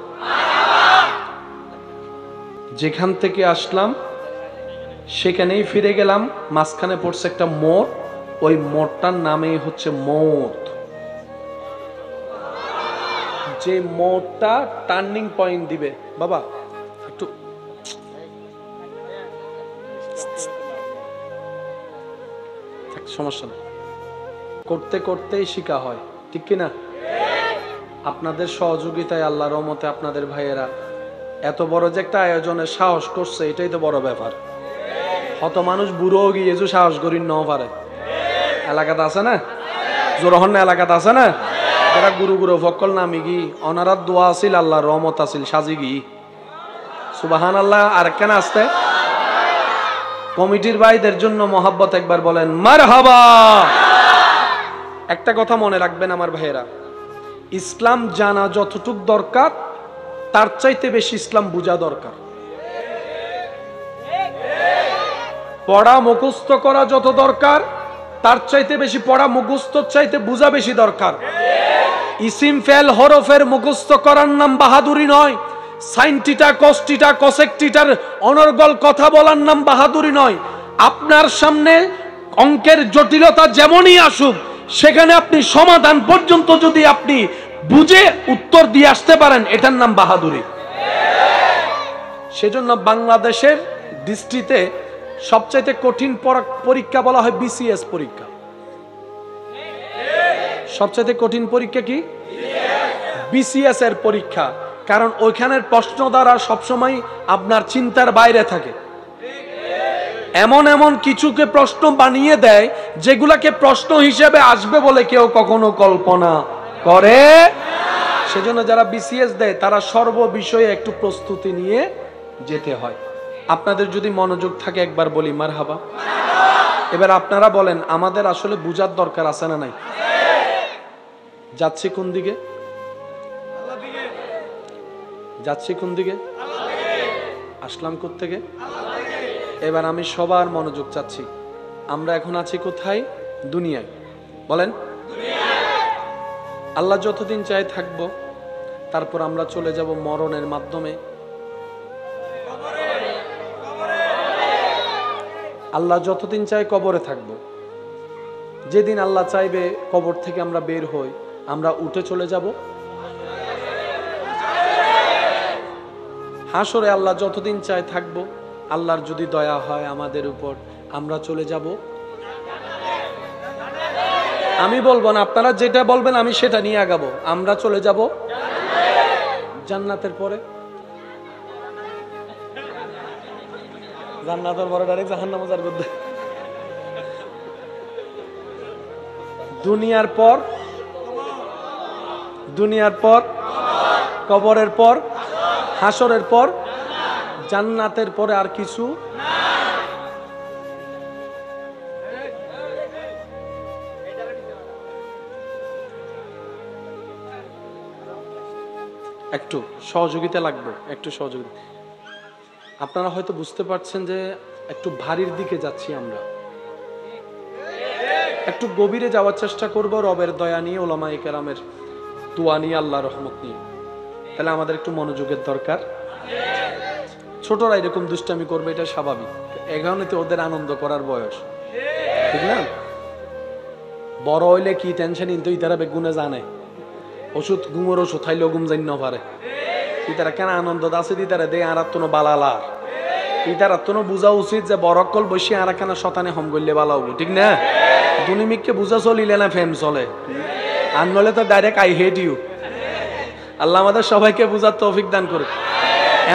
A: যেখান থেকে আসলাম সেখানেই ফিরে গেলাম, মাঝখানে পড়ছে একটা মোড়, ওই মোড়টার নামেই হচ্ছে মৌত। যে মোড়টা টার্নিং পয়েন্ট দিবে, বাবা একটু সমস্যা নেই, করতে করতেই শিখা হয়, ঠিক কিনা? আপনাদের সহযোগিতায় আল্লাহর রহমতে আপনাদের ভাইয়েরা এত বড় যে একটা আয়োজনের সাহস করছে, এটাই তো বড় ব্যাপার। কত মানুষ বুড়ো গিয়ে যে সাহস করি ন পারে, এলাকাতে আছে না, জোরহন এলাকাতে আছে না, যারা গুরু গুরু ফকল নামি গি অনারাত দোয়া আছিল, আল্লাহর রহমত আছিল সাজি গি। সুবহানাল্লাহ। আর কেন আসতে কমিটির ভাইদের জন্য মহাব্বত একবার বলেন মারহাবা। একটা কথা মনে রাখবেন আমার ভাইয়েরা, ইসলাম জানা যতটুক দরকার তার চাইতে বেশি ইসলাম বোঝা দরকার। পড়া মুখস্থ করা যত দরকার তার চাইতে বেশি পড়া মুখস্থ চাইতে বোঝা বেশি দরকার। ইসিম ফেল হরফের মুখস্থ করার নাম বাহাদুরি নয়, সাইন টিটা কস টিটা কসেক টিটার অনর্গল কথা বলার নাম বাহাদুরি নয়। আপনার সামনে অঙ্কের জটিলতা যেমনই আসুক, সেখানে আপনি সমাধান পর্যন্ত যদি আপনি বুঝে উত্তর দিয়ে আসতে পারেন, এটার নাম বাহাদুরি। সেজন্য বাংলাদেশের দৃষ্টিতে সবচাইতে কঠিন পরীক্ষা বলা হয় বিসিএস পরীক্ষা। সবচাইতে কঠিন পরীক্ষা কি? বিসিএস এর পরীক্ষা। কারণ ওইখানের প্রশ্ন দ্বারা সবসময় আপনার চিন্তার বাইরে থাকে, এমন এমন কিছুকে প্রশ্ন বানিয়ে দেয় যেগুলাকে প্রশ্ন হিসেবে আসবে বলে কেউ কখনো কল্পনা করে। সেজন্য যারা বিসিএস দেয় তারা সর্ব বিষয়ে একটু প্রস্তুতি নিয়ে যেতে হয়। আপনাদের যদি মনোযোগ থাকে একবার বলি মারহাবা। এবার আপনারা বলেন, আমাদের আসলে বুঝার দরকার আছে না নাই? যাচ্ছি কোন দিকে? যাচ্ছি কোন দিকে? আসলাম কোত্থেকে? এবার আমি সবার মনোযোগ চাচ্ছি। আমরা এখন আছি কোথায়? দুনিয়ায়। বলেন আল্লাহ যতদিন চাই থাকবো, তারপর আমরা চলে যাব মরণের মাধ্যমে। আল্লাহ যতদিন চাই কবরে থাকবো। যেদিন আল্লাহ চাইবে কবর থেকে আমরা বের হই, আমরা উঠে চলে যাব হাসরে। আল্লাহ যতদিন চাই থাকবো, আল্লাহর যদি দয়া হয় আমাদের উপর, আমরা চলে যাব। আমি বলবো না, আপনারা যেটা বলবেন আমি সেটা নিয়ে আগাবো। আমরা চলে যাব জান্নাতের পরে। জান্নাতের পরে ডাইরেক্ট জাহান্নামে যাওয়ার কথা। দুনিয়ার পর, দুনিয়ার পর কবরের পর, হাসরের পর, জান্নাতের পরে আর কিছু। একটু সহযোগিতা লাগবে, একটু সহযোগিতা। আপনারা হয়তো বুঝতে পারছেন যে একটু ভারীর দিকে যাচ্ছি আমরা। একটু গভীরে যাওয়ার চেষ্টা করব, রবের দয়া নিয়ে, ওলামায়ে কেরামের দোয়া নিয়ে, আল্লাহর রহমত নিয়ে। তাহলে আমাদের একটু মনোযোগের দরকার। ছোটরা এরকম দুষ্টামি করবে, এটা স্বাভাবিক। এখানেতে ওদের আনন্দ করার বয়স, ঠিক না? বড় হইলে কি টেনশন, কিন্তু ইতারা বেগুনে জানে ওষুধ, ঘুমের ওষুধ খাইলেও ঘুম যাই না পারে। ইতারা কেন আনন্দ আছে দিতারে দে আর তো বালালার। ইতারা তো বুঝা উচিত যে বরকল বসে আর কেন শতানে হম করলে বালা হবো, ঠিক না? দুনিমিককে বুঝা চলিলে না ফেম চলে, আর নলে তো ডাইরেক্ট আই হেট ইউ। আল্লাহ আমাদের সবাইকে বুঝার তৌফিক দান করুক।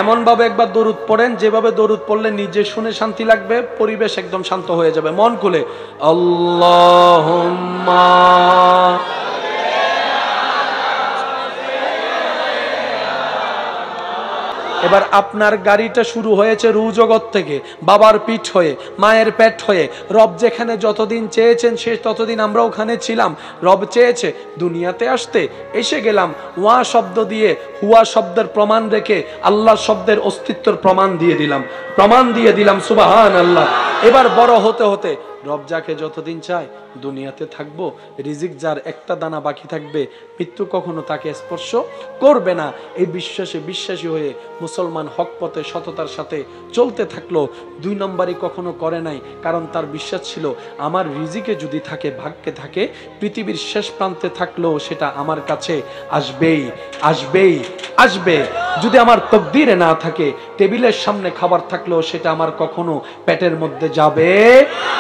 A: এমন ভাবে একবার দরুদ পড়েন, যেভাবে দরুদ পড়লে নিজে শুনে শান্তি লাগবে, পরিবেশ একদম শান্ত হয়ে যাবে। মন খুলে আল্লাহুম্মা এবার আপনার গাড়িটা শুরু হয়েছে রু জগৎ থেকে, বাবার পিঠ হয়ে, মায়ের পেট হয়ে। রব যেখানে যতদিন চেয়েছেন সে ততদিন আমরা ওখানে ছিলাম। রব চেয়েছে দুনিয়াতে আসতে, এসে গেলাম। ওয়া শব্দ দিয়ে হুয়া শব্দের প্রমাণ রেখে আল্লাহ শব্দের অস্তিত্বের প্রমাণ দিয়ে দিলাম সুবহানাল্লাহ। এবার বড় হতে হতে রব যাকে যতদিন চায় দুনিয়াতে থাকবো, রিজিক যার একটা দানা বাকি থাকবে, মৃত্যু কখনো তাকে স্পর্শ করবে না। এই বিশ্বাসী হয়ে মুসলমান হক পথে সততার সাথে চলতে থাকলো। 2 নম্বরই কখনো করে নাই, কারণ তার বিশ্বাস ছিল আমার রিজিকে যদি থাকে, ভাগ্যে থাকে, পৃথিবীর শেষ প্রান্তে থাকলেও সেটা আমার কাছে আসবে। যদি আমার তকদিরে না থাকে, টেবিলের সামনে খাবার থাকলেও সেটা আমার কখনো পেটের মধ্যে যাবে।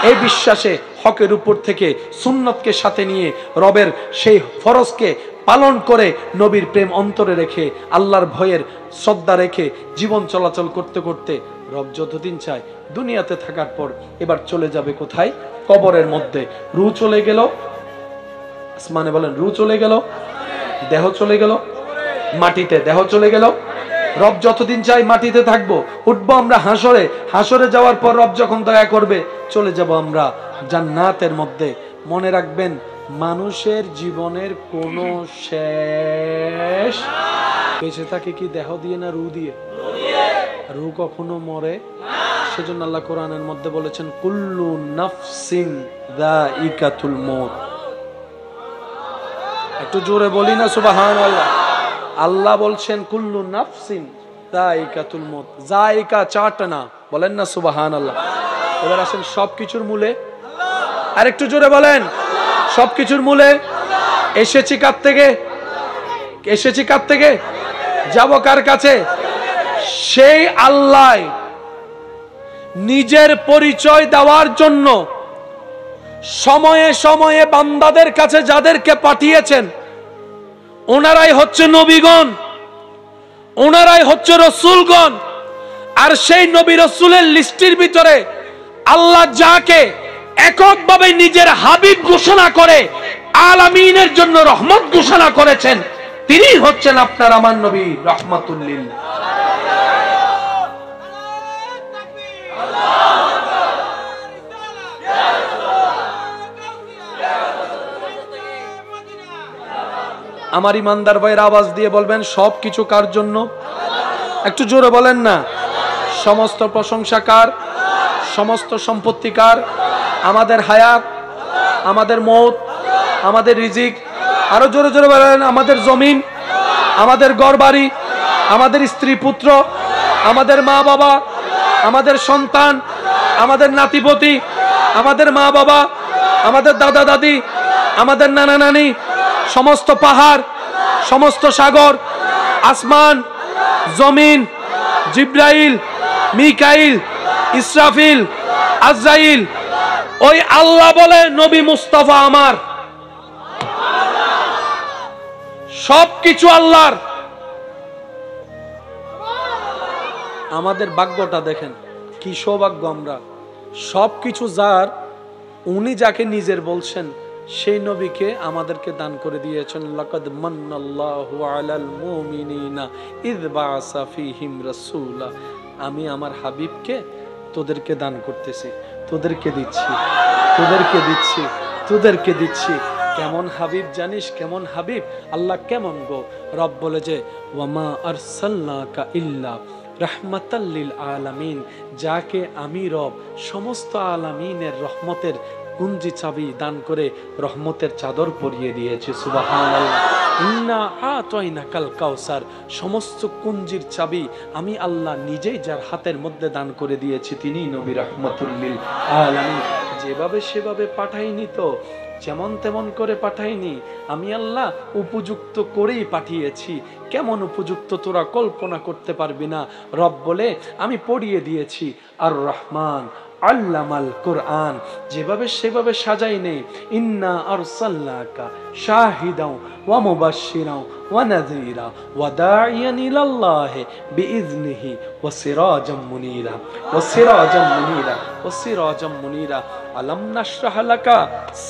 A: এই বিশ্বাসে হকের উপর থেকে সুন্নতকে সাথে নিয়ে রবের সেই ফরজকে পালন করে নবীর প্রেম অন্তরে রেখে আল্লাহর ভয়ের শ্রদ্ধা রেখে জীবন চলাচল করতে করতে রব যতদিন চায় দুনিয়াতে থাকার পর এবার চলে যাবে কোথায়? কবরের মধ্যে। রূহ চলে গেল আসমানে, বলেন রূহ চলে গেল, দেহ চলে গেল মাটিতে, দেহ চলে গেল। রব যতদিন চাই মাটিতে থাকবো, উঠবো আমরা হাসরে যাওয়ার পর রব যখন দয়া করবে চলে যাব আমরা জান্নাতের মধ্যে। মনে রাখবেন, মানুষের জীবনের কোনো শেষ, বেঁচে থাকে কি দেহ দিয়ে না রূহ দিয়ে? রূহ কখনো মরে? সেজন্য আল্লাহ কোরআনের মধ্যে বলেছেন কুল্লু নাফসিন যায়িকাতুল মউত। একটু জোরে বলি না সুবহানাল্লাহ। আল্লাহ বলছেন কুল্লু নাফসিন যায়িকাতুল মউত। যায়িকা চারটা না, বলেন না সুবহানাল্লাহ। এবার আসেন সবকিছুর মূলে, আর একটু জোরে বলেন সবকিছুর মূলে। এসেছি কার থেকে? যাব কার কাছে? সেই আল্লাহ নিজের পরিচয় দেওয়ার জন্য সময়ে সময়ে বান্দাদের কাছে যাদেরকে পাঠিয়েছেন ওনারাই হচ্ছে নবীগণ, ওনারাই হচ্ছে রসুলগণ। আর সেই নবী রসুলের লিস্টির ভিতরে আল্লাহ যাকে এককভাবে নিজের হাবিব ঘোষণা করে আলামিনের জন্য রহমত ঘোষণা করেছেন, তিনি হচ্ছেন আপনার আমার নবী রহমাতুল লিল। আমার ইমানদার ভাইয়ের আওয়াজ দিয়ে বলবেন সবকিছু কার জন্য? একটু জোরে বলেন না। সমস্ত প্রশংসা কার? সমস্ত সম্পত্তি কার? আমাদের হায়াত, আমাদের মৌত, আমাদের রিজিক, আরো জোরে জোরে বলেন, আমাদের জমিন, আমাদের ঘরবাড়ি, আমাদের স্ত্রী পুত্র, আমাদের মা বাবা, আমাদের সন্তান, আমাদের নাতিপতি, আমাদের মা বাবা, আমাদের দাদা দাদি, আমাদের নানা নানি, সমস্ত পাহাড়, সমস্ত সাগর, আসমান, জমিন, জিব্রাইল, মিকাইল, ইসরাফিল, আজরাইল, ওই আল্লাহ বলে নবী মুস্তাফা আমার। সবকিছু আল্লাহর। আমাদের ভাগ্যটা দেখেন কি সৌভাগ্য আমরা। সবকিছু যার, উনি যাকে নিজের বলছেন সেই নবীকে আমাদেরকে দান করে দিয়েছেন। লাকাদ মান্নাল্লাহু আলাল মুমিনিনা ইয বাআসা ফীহিম রাসূলা। আমি আমার হাবিবকে তোদেরকে দান করতেছি, তোদেরকে দিচ্ছি। কেমন হাবিব জানিস? কেমন হাবিব? আল্লাহ কেমন গো? রব বলে যে ওয়ামা আরসালনাকা ইল্লা রাহমাতাল লিল আলামিন, যাকে আমি রব সমস্ত আলামিনের রহমতের কুঞ্জি চাবি দান করে রহমতের চাদর পরিয়ে দিয়েছে। সুবহানাল্লাহ। ইন্না আতাইনাকাল কাউসার, সমস্ত কুঞ্জির চাবি আমি আল্লাহ নিজেই যার হাতের মধ্যে দান করে দিয়েছি, তিনি নবী রাহমাতুল লিল আলামিন। যেভাবে সেভাবে পাঠাইনি তো, যেমন তেমন করে পাঠাইনি, আমি আল্লাহ উপযুক্ত করেই পাঠিয়েছি। কেমন উপযুক্ত তোরা কল্পনা করতে পারবি না। রব বলে আমি পড়িয়ে দিয়েছি আর রহমান আল্লামাল কোরআন, যেভাবে সেভাবে সাজাই নেই। ইন্না আরসালনাকা শাহিদাও ওয়া মুবাশশিরাও ওয়া নাযীরা ওয়া দাঈয়ান ইলাল্লাহি বিইذনিহি ওয়া সিরাজাম মুনীরা আলাম নাশরাহ লাকা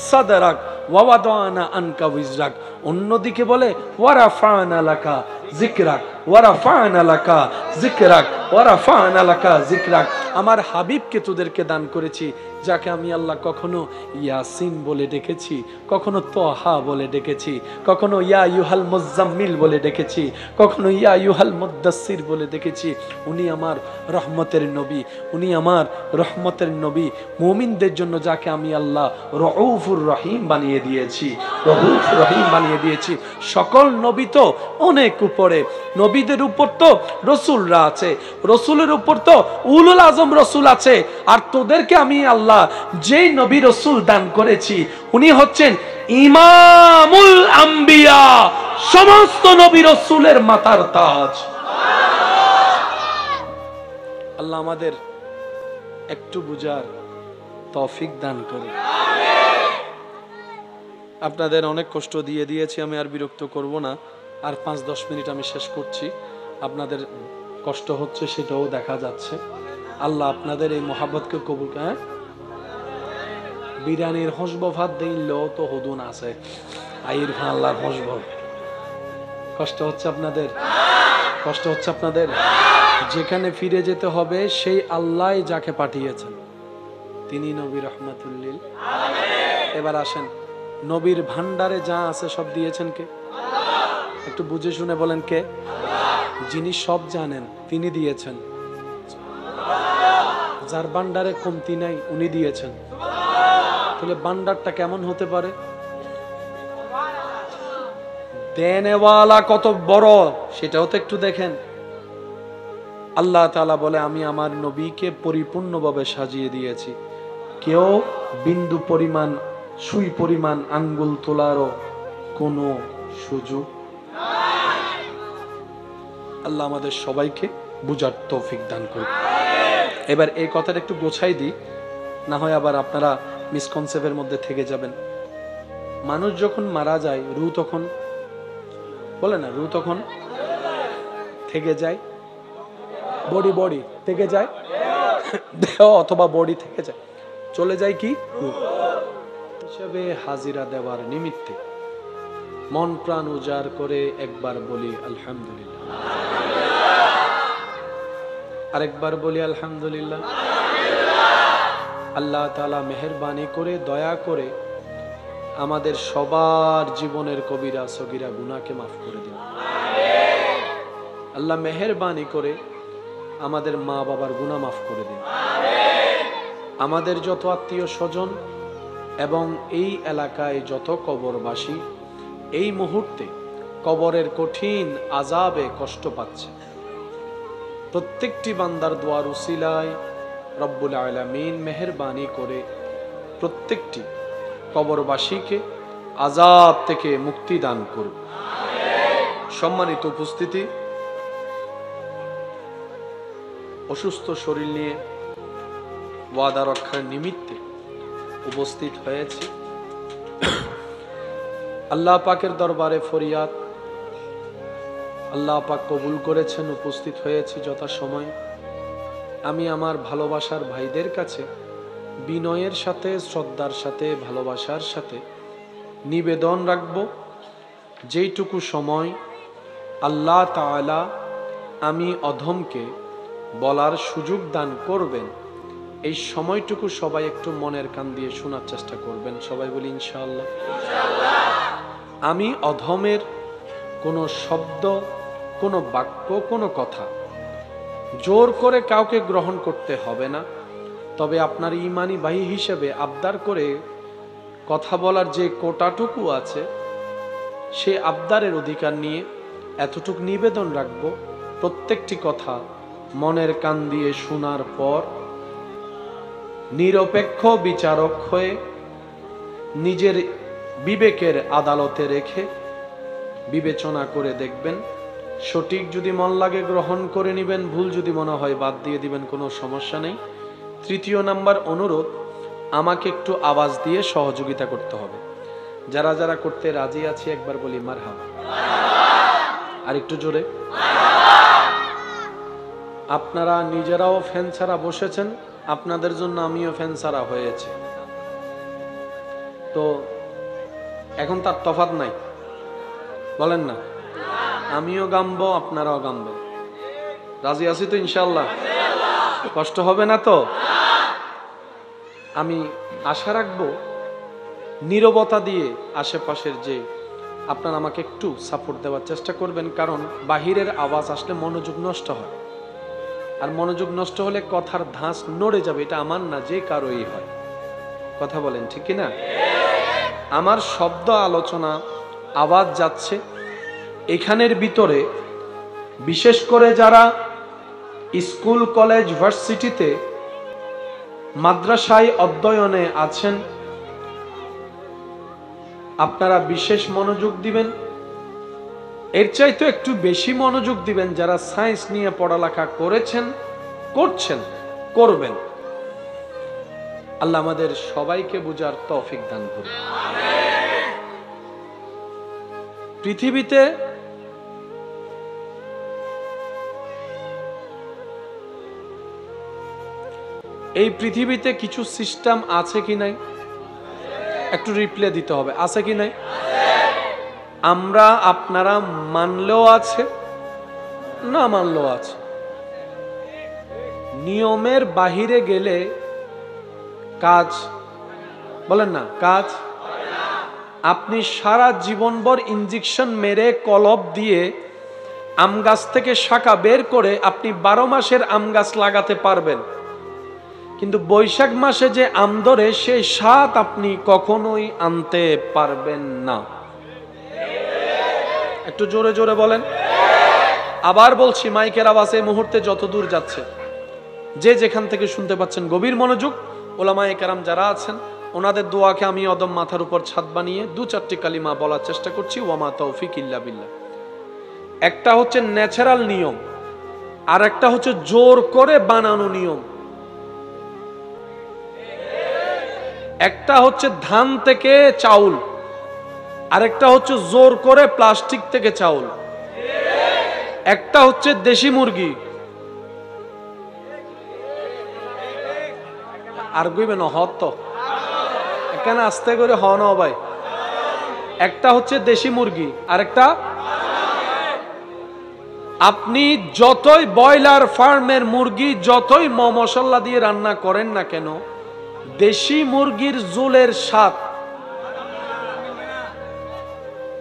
A: সাদরাক ওয়া ওয়াদানা আনকা উযরাক। অন্যদিকে বলে ওয়া রাফা'না লাকা যিকরাক ওয়া রাফা'না লাকা যিকরাক ওয়া রাফা'না লাকা যিকরাক। আমার হাবিবকে তোদেরকে দান করেছি, যাকে আমি আল্লাহ কখনো ইয়াসিন বলে ডেকেছি, কখনো তোহা বলে ডেকেছি, কখনো ইয়া আইয়ুহাল মুজাম্মিল বলে ডেকেছি, কখনো ইয়া আইয়ুহাল মুদ্দাসসির বলে ডেকেছি। উনি আমার রহমতের নবী, উনি আমার রহমতের নবী। মুমিনদের জন্য যাকে আমি আল্লাহ রউফুর রহিম বানিয়ে দিয়েছি, রউফ রহিম বানিয়ে দিয়েছি। সকল নবী তো অনেক উপরে, নবীদের উপর তো রসুলরা আছে, রসুলের উপর তো উলুল আজম রসুল আছে। আর তোদেরকে আমি আল্লাহ যেই নবী রসুল দান করেছি, উনি হচ্ছেন ইমামুল আম্বিয়া, সমস্ত নবী রসুলের মাথার তাজ। আল্লাহ আমাদের একটু বুঝার তৌফিক দান করে। আপনাদের অনেক কষ্ট দিয়ে দিয়েছি, আমি আর বিরক্ত করব না। আর 5-10 মিনিট আমি শেষ করছি। আপনাদের কষ্ট হচ্ছে সেটাও দেখা যাচ্ছে। আল্লাহ আপনাদের এই মহাব্বতকে কবুল করে। বিরিয়ানির হসব ভাত দিলেও তো হদুন আছে, আইর ভান আল্লাহর হসব। কষ্ট হচ্ছে আপনাদের? কষ্ট হচ্ছে আপনাদের? যেখানে ফিরে যেতে হবে সেই আল্লাহ যাকে পাঠিয়েছেন, তিনি নবী রহমাতুল লিল আলামিন। এবার আসেন, নবীর ভান্ডারে যা আছে সব দিয়েছেন কে? একটু বুঝে শুনে বলেন কে? যিনি সব জানেন তিনি দিয়েছেন। যার ভান্ডারে কমতি নাই উনি দিয়েছেন। তাহলে ভান্ডারটা কেমন হতে পারে? দেনেওয়ালা কত বড় সেটাও তো একটু দেখেন। আল্লাহ তাআলা বলে, আমি আমার নবীকে পরিপূর্ণভাবে সাজিয়ে দিয়েছি। কেউ বিন্দু পরিমাণ, সুই পরিমাণ আঙ্গুল তোলারও কোনো সুযোগ নাই। আল্লাহ আমাদের সবাইকে বুঝার তৌফিক দান করুন। এবার এই কথাটা একটু গোছাই দিই, না হয় আবার আপনারা মিসকনসেপ্টের মধ্যে থেকে যাবেন। মানুষ যখন মারা যায়, রূহ তখন বলে না, রূহ তখন থেকে যায়, বডি থেকে যায়, দেহ অথবা বডি থেকে যায়, চলে যায় কি রূহ। হিসেবে হাজিরা দেওয়ার নিমিত্তে মন প্রাণ উজাড় করে একবার বলি আলহামদুলিল্লাহ, আরেকবার বলি আলহামদুলিল্লাহ। আল্লাহ তাআলা মেহেরবানি করে, দয়া করে আমাদের সবার জীবনের কবিরা সগীরা গুনাহকে মাফ করে দিন। আল্লাহ মেহেরবানি করে আমাদের মা বাবার গুনাহ মাফ করে দিন। আমাদের যত আত্মীয় স্বজন এবং এই এলাকায় যত কবরবাসী এই মুহূর্তে কবরের কঠিন আযাবে কষ্ট পাচ্ছে, প্রত্যেকটি বান্দার দোয়ার উসিলায় রব্বুল আলামিন মেহেরবানি করে প্রত্যেকটি কবরবাসীকে আযাব থেকে মুক্তি দান করুন। সম্মানিত উপস্থিতি, অসুস্থ শরীর নিয়ে ওয়াদা রক্ষার নিমিত্তে উপস্থিত হয়েছি। আল্লাহ পাকের দরবারে ফরিয়াদ, আল্লাহ পাক কবুল করেছেন, উপস্থিত হয়েছি যথাসময়ে। আমি আমার ভালোবাসার ভাইদের কাছে বিনয়ের সাথে, শ্রদ্ধার সাথে, ভালোবাসার সাথে নিবেদন রাখব, যেইটুকু সময় আল্লাহ তাআলা আমি অধমকে বলার সুযোগ দান করবেন, এই সময়টুকু সবাই একটু মনের কান দিয়ে শোনার চেষ্টা করবেন। সবাই বলি ইনশাআল্লাহ। আমি অধমের কোনো শব্দ, কোনো বাক্য, কোনো কথা জোর করে কাউকে গ্রহণ করতে হবে না। তবে আপনার ঈমানি ভাই হিসেবে আবদার করে কথা বলার যে কোটাটুকু আছে, সে আবদারের অধিকার নিয়ে এতটুকু নিবেদন রাখব, প্রত্যেকটি কথা মনের কান দিয়ে শোনার পর নিরপেক্ষ বিচারক হয়ে নিজের বিবেকের আদালতে রেখে বিবেচনা করে দেখবেন। সঠিক যদি মন লাগে গ্রহণ করে নেবেন, ভুল যদি মনে হয় বাদ দিয়ে দিবেন, কোনো সমস্যা নেই। তৃতীয় নাম্বার অনুরোধ, আমাকে একটু আওয়াজ দিয়ে সহযোগিতা করতে হবে। যারা যারা করতে রাজি আছে একবার বলি মারহাবা। আর একটু জোরে। আপনারা নিজেরাও ফ্যান ছাড়া বসেছেন, আপনাদের জন্য আমিও ফ্যান ছাড়া হয়েছে, তো এখন তার তফাৎ নাই, বলেন না? আমিও গামবো, আপনারাও গামবেন। রাজি আছি তো ইনশাআল্লাহ? কষ্ট হবে না তো? আমি আশা রাখবো নীরবতা দিয়ে আশেপাশের যে আপনারা আমাকে একটু সাপোর্ট দেওয়ার চেষ্টা করবেন, কারণ বাহিরের আওয়াজ আসলে মনোযোগ নষ্ট হয়, আর মনোযোগ নষ্ট হলে কথার ধাঁচ নড়ে যাবে। এটা আমার না, যে কারোই হয়। কথা বলেন ঠিক কি না? আমার শব্দ আলোচনা আওয়াজ যাচ্ছে এখানের ভিতরে, বিশেষ করে যারা স্কুল কলেজ ভার্সিটিতে মাদ্রাসায় অধ্যয়নে আছেন, আপনারা বিশেষ মনোযোগ দিবেন। এর চাইতে একটু বেশি মনোযোগ দিবেন যারা সায়েন্স নিয়ে পড়ালেখা করেছেন, করছেন, করবেন। আল্লাহ আমাদের সবাইকে বুঝার তৌফিক দান করুন। পৃথিবীতে এই পৃথিবীতে কিছু সিস্টেম আছে কি নাই? একটু রিপ্লাই দিতে হবে, আছে কি নাই? আমরা আপনারা মানলেও আছে, না মানলেও আছে। নিয়মের বাহিরে গেলে কাজ, বলেন না, কাজ। আপনি সারা জীবনভর ইনজেকশন মেরে কলব দিয়ে আম গাছ থেকে শাখা বের করে আপনি 12 মাসের আম গাছ লাগাতে পারবেন, কিন্তু বৈশাখ মাসে যে আম ধরে সেই স্বাদ আপনি কখনোই আনতে পারবেন না। একটু জোরে জোরে বলেন। আবার বলছি, মাইকের আওয়াজ এই মুহূর্তে যত দূর যাচ্ছে, যে যেখান থেকে শুনতে পাচ্ছেন গভীর মনোযোগ। ওলামায়ে কেরাম যারা আছেন ওনাদের দোয়াকে আমি অদম মাথার উপর ছাদ বানিয়ে 2-4টি কালিমা বলার চেষ্টা করছি, ওয়ামা তৌফিক ইল্লা বিল্লাহ। একটা হচ্ছে ন্যাচারাল নিয়ম, আর একটা হচ্ছে জোর করে বানানো নিয়ম। একটা হচ্ছে ধান থেকে চাউল, আরেকটা হচ্ছে জোর করে প্লাস্টিক থেকে চাউল। একটা হচ্ছে দেশি মুরগি, আর গইবে না হত এখানে আস্তে করে হ না ভাই। একটা হচ্ছে দেশি মুরগি, আরেকটা আপনি যতই ব্রয়লার ফার্মের মুরগি যতই মশলা দিয়ে রান্না করেন না কেন, দেশি মুরগির ঝোলের স্বাদ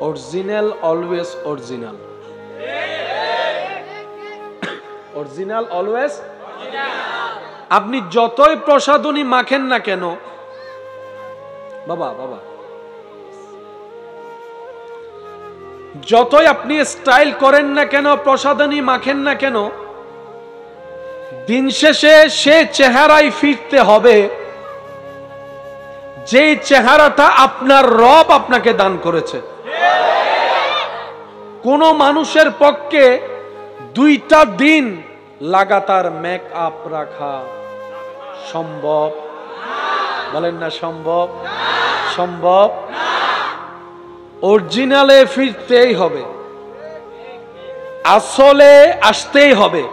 A: original, always original. Original always. আপনি যতই প্রসাধনী মাখেন না কেন, বাবা বাবা, যতই আপনি স্টাইল করেন না কেন, প্রসাধনী মাখেন না কেন, দিন শেষে সে চেহারায় ফিরতে হবে যে চেহারাটা আপনার রব আপনাকে দান করেছে। কোন মানুষের পক্ষে 2টা দিন লাগাতার মেকআপ রাখা সম্ভব? বলেন না সম্ভব? সম্ভব। অরিজিনালে ফিরতেই হবে, আসলে আসতেই হবে,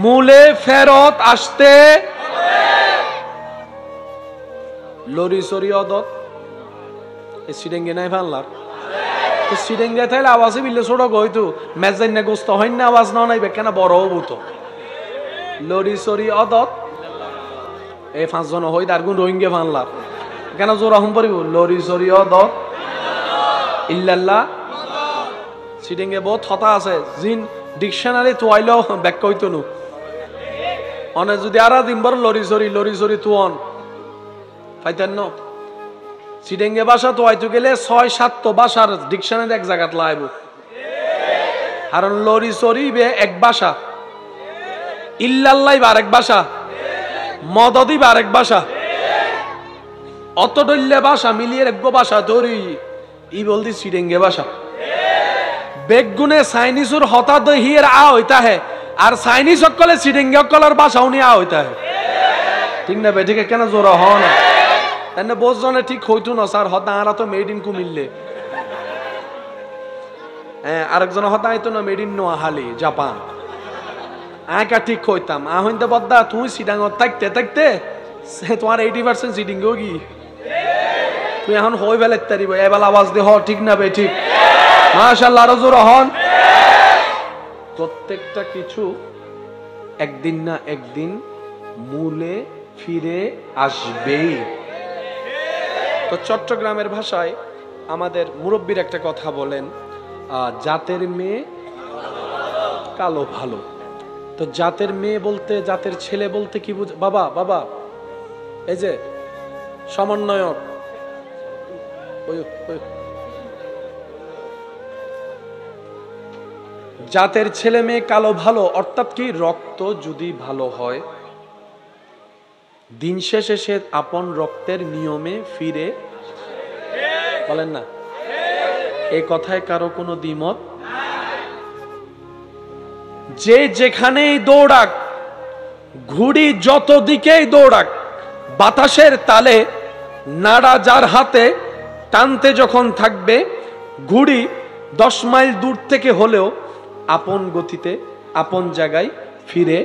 A: মূলে ফেরত আসতে। লরি সরি অদত এ সিডেঙ্গে নাই ফানলার তো সিডেঙ্গে থাইলে আওয়াজে বিলে ছোড়ক হইতো মেজাইন না গোস্ত হইন না আওয়াজ না নাইবে কেন বড় হবো তো। লরি সরি অদত এই 5 জন হই তার গুণ রোহিঙ্গে ফানলার কেন জোর আহম পড়িব। লরি সরি অদত ইল্লাল্লাহ। সিডেঙ্গে বহুত হতা আছে, জিন ডিকশনারি তোয়াইলেও ব্যাখ্যা হইতো নু। অনে যদি আরা দিনবার লরি সরি তুয়ন পাইতেন ন। সিডেঙ্গে ভাষা তো হয়তো গেলে 6-7 ভাষার ডিকশনারি এক জায়গাত লাইব, কারণ লরি সরি বে এক ভাষা, ইল্লাল্লাহ আরেক ভাষা, মদদি আরেক ভাষা, অতডল্য ভাষা মিলিয়ে এক ভাষা তৈরি ই বলতি সিডেঙ্গে ভাষা। বেগুনে চাইনিজর হতা দহিয়ের আ হইতা হে, আর চাইনিজ সকলে সিডেঙ্গে সকলের ভাষা উনি আ হইতা হে। ঠিক না বেঠিকে কেন জোর হ না এনে বোঝ জনে ঠিক হইতো না স্যার হতা আরা তো মেড ইন কুমিল্লে। হ্যাঁ আরেকজন হতা আইতো না মেড ইন নোয়াহালি জাপান। আঁকা ঠিক হইতাম আহইতে বদ্দা তুই সিডাঙ্গ থাকতে থাকতে তোমার 80% সিডিং গি তুই এখন হই বেলে তারিব এবেলা আওয়াজ দে হ। ঠিক না বে ঠিক? মাশাআল্লাহ, আরো জোরে হন। প্রত্যেকটা কিছু একদিন না একদিন মূলে ফিরে আসবেই। তো চট্টগ্রামের ভাষায় আমাদের মুরব্বীর একটা কথা বলেন, জাতের মেয়ে কালো ভালো। তো জাতের মেয়ে বলতে, জাতের ছেলে বলতে কি বুঝ? বাবা বাবা, এই যে সমন্বয়ক, জাতের ছেলে মেয়ে কালো ভালো অর্থাৎ কি, রক্ত যদি ভালো হয় দিন শেষে সে আপন রক্তের নিয়মে ফিরে। বলেন না, এই কথায় কারো কোনো দ্বিমত? যে যেখানেই দৌড়াক, ঘুড়ি যত দিকেই দৌড়াক, বাতাসের তালে নাড়া যার হাতে, টানতে যখন থাকবে ঘুড়ি 10 মাইল দূর থেকে হলেও আপন গতিতে আপন জায়গায় ফিরে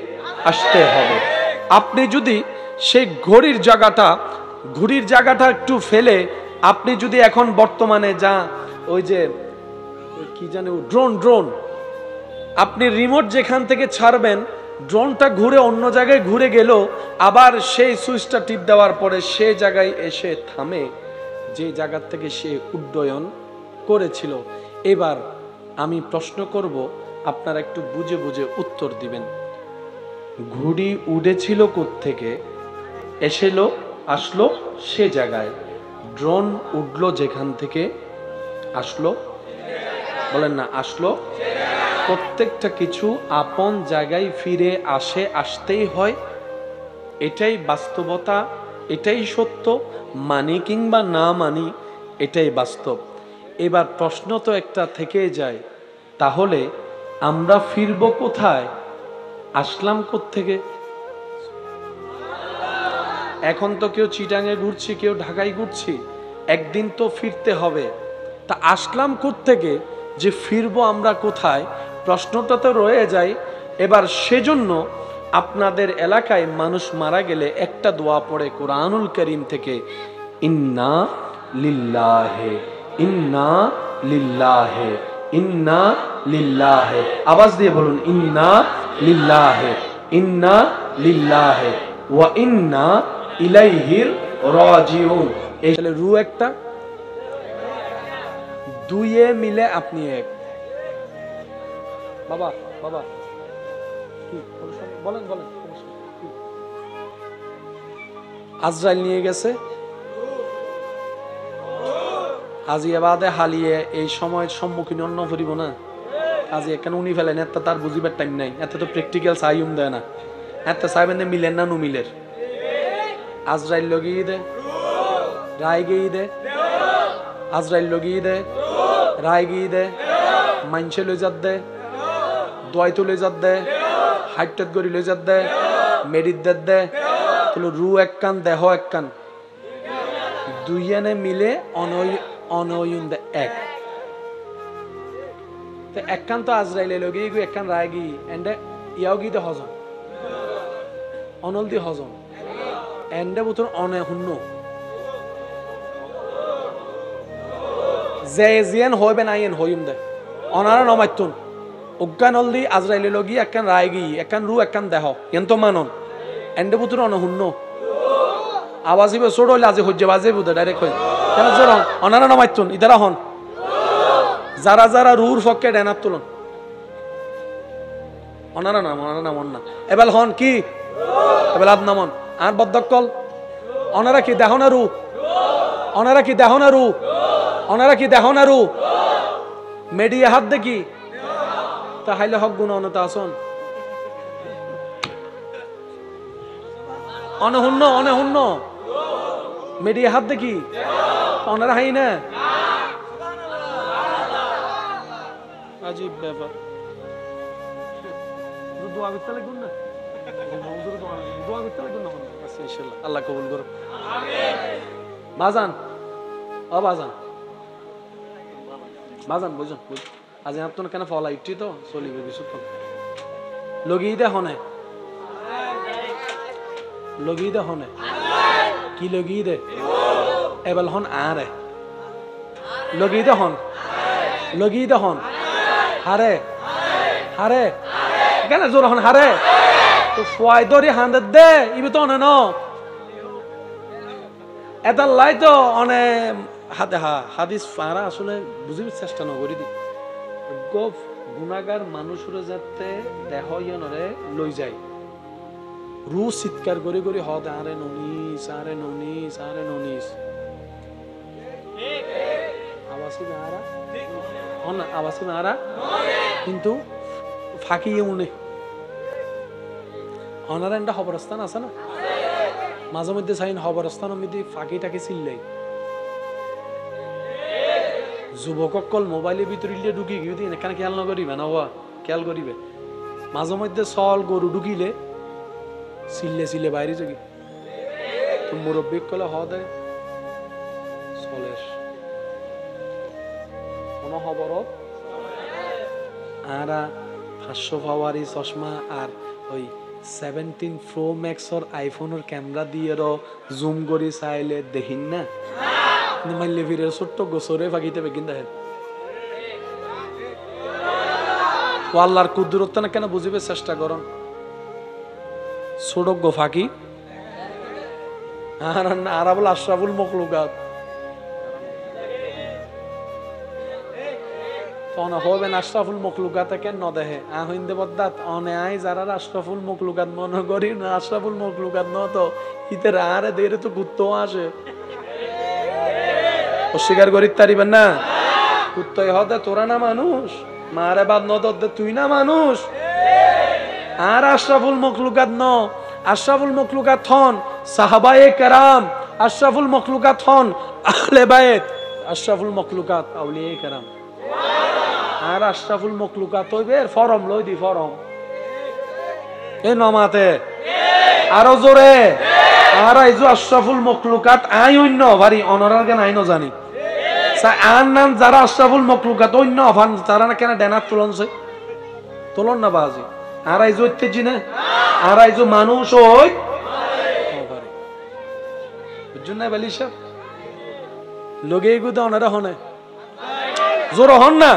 A: আসতে হবে। আপনি যদি সেই ঘুড়ির জায়গাটা একটু ফেলে, আপনি যদি এখন বর্তমানে যা ওই যে কি জানে ড্রোন, আপনি রিমোট যেখান থেকে ছাড়বেন, ড্রোনটা ঘুরে অন্য জায়গায় ঘুরে গেল, আবার সেই সুইচটা টিপ দেওয়ার পরে সে জায়গায় এসে থামে যে জায়গা থেকে সে উড্ডয়ন করেছিল। এবার আমি প্রশ্ন করব, আপনারা একটু বুঝে বুঝে উত্তর দিবেন। ঘুড়ি উড়েছিল কোত্থেকে, আসলো সে জায়গায়। ড্রোন উঠলো যেখান থেকে, আসলো, বলেন না, আসলো। প্রত্যেকটা কিছু আপন জায়গায় ফিরে আসে, আসতেই হয়। এটাই বাস্তবতা, এটাই সত্য, মানি কিংবা না মানি এটাই বাস্তব। এবার প্রশ্ন তো একটা থেকে যায়, তাহলে আমরা ফিরবো কোথায়? আসলাম কোত্থেকে? এখন তো কেউ চিটাঙে ঘুরছি, কেউ ঢাকায় ঘুরছি, একদিন তো ফিরতে হবে। তা আসলাম কোত্থেকে, যে ফিরবো আমরা কোথায়, প্রশ্নটা তো রয়ে যায়। এবার সেজন্য আপনাদের এলাকায় মানুষ মারা গেলে একটা দোয়া পড়ে কোরআনুল কারীম থেকে, ইন্না লিল্লাহে ইন্না লিল্লাহে ইন্না লিল্লাহে। আওয়াজ দিয়ে বলুন, ইন্না লিল্লাহে ইন্না লিল্লাহে ওয়া ইন্না ইলাইহির রাজিউন। এই রু একটা, দুইয়ে মিলে আপনি এক। বাবা বাবা বলেন, আজরাইল নিয়ে গেছে আজিয়াবাদে হালিয়ে, এই সময়ের সম্মুখীন অন্য করিব না। আজি এখানে উনি ফেলেন, এত তার বুঝিবার টাইম নাই, এত তো প্র্যাকটিক্যাল সাইম দেয় না, এত সাইবেন মিলেন না নুমিলের। আজরাইল লগিয়ে দে, রায় গিয়ে দে, আজরাইল লগিয়ে দে, রায় গিয়ে দে, মাইনসে লই যাত দে, দোয়াই তো লই যাত দে, হাইটেট গড়ি লই যাত দে, মেডিট দে, তুলো রু এক কান, দেহ এক কান, দুইয়ানে মিলে অনয়ুন দে এক। তো এক কান তো আজরাইলে লগিয়ে গিয়ে এক কান রায় গিয়ে এন্ডে ইয়াও গিয়ে দে হজম, অনল দি হজম এন্ডে বুতর অনে হুন্ন যে জিয়ান হইবে না ইয়েন হইম দে অনারা নমাইতুন উজ্ঞান অলদি আজরাইলে লগি একখান রায় গি একখান রু একখান দেহ ইয়েন তো মানন এন্ডে বুতর অনে হুন্ন আওয়াজ ইবে ছোট হইলে আজি হজ্জে বাজে বুদে ডাইরেক্ট হই কেন জোর অনারা নমাইতুন ইদারা হন যারা যারা রুর ফককে ডেনাত তুলন অনারা নাম না এবার হন কি এবার আদ নামন আর বদ্দকল অনারা কি দেহ না রু অনারা কি দেহ না রু অনারা কি দেহ না রু মেডিয়া হাত দেখি তা হাইলে হক গুণ অনতা আসন অনহুন্ন মেডিয়া হাত দেখি অনারা হাই না আজীব ব্যাপার দোয়া করতে লাগবে না দোয়া করতে লাগবে না আচ্ছা ইনশাআল্লাহ আল্লাহ কবুল করুন আমিন বাজান ও বাজান বাজান বুঝুন আজ আপনার কেন ফলা ইটি তো চলিবে কিছু তো লগিয়ে দে হনে কি লগিয়ে দে এবার হন আরে লগিয়ে দে হন লগি দহন হারে হারে কেন জোর হন হারে তো ফুয়াই ধরি হান্দার দে ইবে তো অনে ন এটা লাই তো অনে হাতে হাদিস ফারা আসলে বুঝিবার চেষ্টা নকরি দি গফ গুনাগার মানুষের যাতে দেহ ইয়নরে লই যায় রু চিৎকার করে করে হদ আরে ননিস আরে ননিস আরে ননিস আবাসি মারা হন আবাসি মারা কিন্তু ফাঁকি উনি অনার একটা খবরস্থান আছে না মাঝে মধ্যে চাইন খবরস্থানের মধ্যে ফাঁকি টাকি চিল্লাই যুবকসকল মোবাইলের ভিতরে ঢুকি গিয়ে দিন এখানে খেয়াল নকরিবে না হওয়া খেয়াল করিবে মাঝে মধ্যে চল গরু ঢুকিলে চিল্লে চিল্লে বাইরে যাবি তো মুরব্বী কলে হদে চলের কোন খবরত আর 500 পাওয়ারি চশমা আর ওই 17 প্রো ম্যাক্সর আইফোনের ক্যামেরা দিয়ে জুম করে চাইলে দেখিন না মাইলে ফিরে ছোট্ট গোসরে ফাঁকিতে বেগিন দেখেন আল্লাহর কুদরত না কেন বুঝিবে চেষ্টা করুন ছোট গো ফাঁকি আর বল আশরাফুল মখলুকাত তখন হবেন আশরাফুল মখলুকাতে কেন ন দেহে আহিন্দে বদাত অনে আই যারা আশরাফুল মখলুকাত মনে করি না আশরাফুল মখলুকাত ন তো ইতের আরে দেরে তো কুত্তো আসে অস্বীকার করি তারিবেন না কুত্তই হদে তোরা না মানুষ মারে বাদ ন দে তুই না মানুষ আর আশরাফুল মখলুকাত ন আশরাফুল মখলুকাত হন সাহাবায়ে কেরাম আশরাফুল মখলুকাত হন আহলে বাইত আশরাফুল মখলুকাত আউলিয়ায়ে কেরাম আর আশরাফুল মখলুকাত হইবে ফরম লই দি ফরম এ নমাতে আরো জোরে আর আইজু আশরাফুল মখলুকাত আই অন্য ভারি অনরার কেন আই ন জানি আর নাম যারা আশরাফুল মখলুকাত অন্য অফান তারা না কেন ডেনার তুলন না বাজি আর আইজু ইত্তেজি না আর আইজু মানুষ ওই বুঝুন না বালিশা লগে গুদা অনারা হনে জোর হন না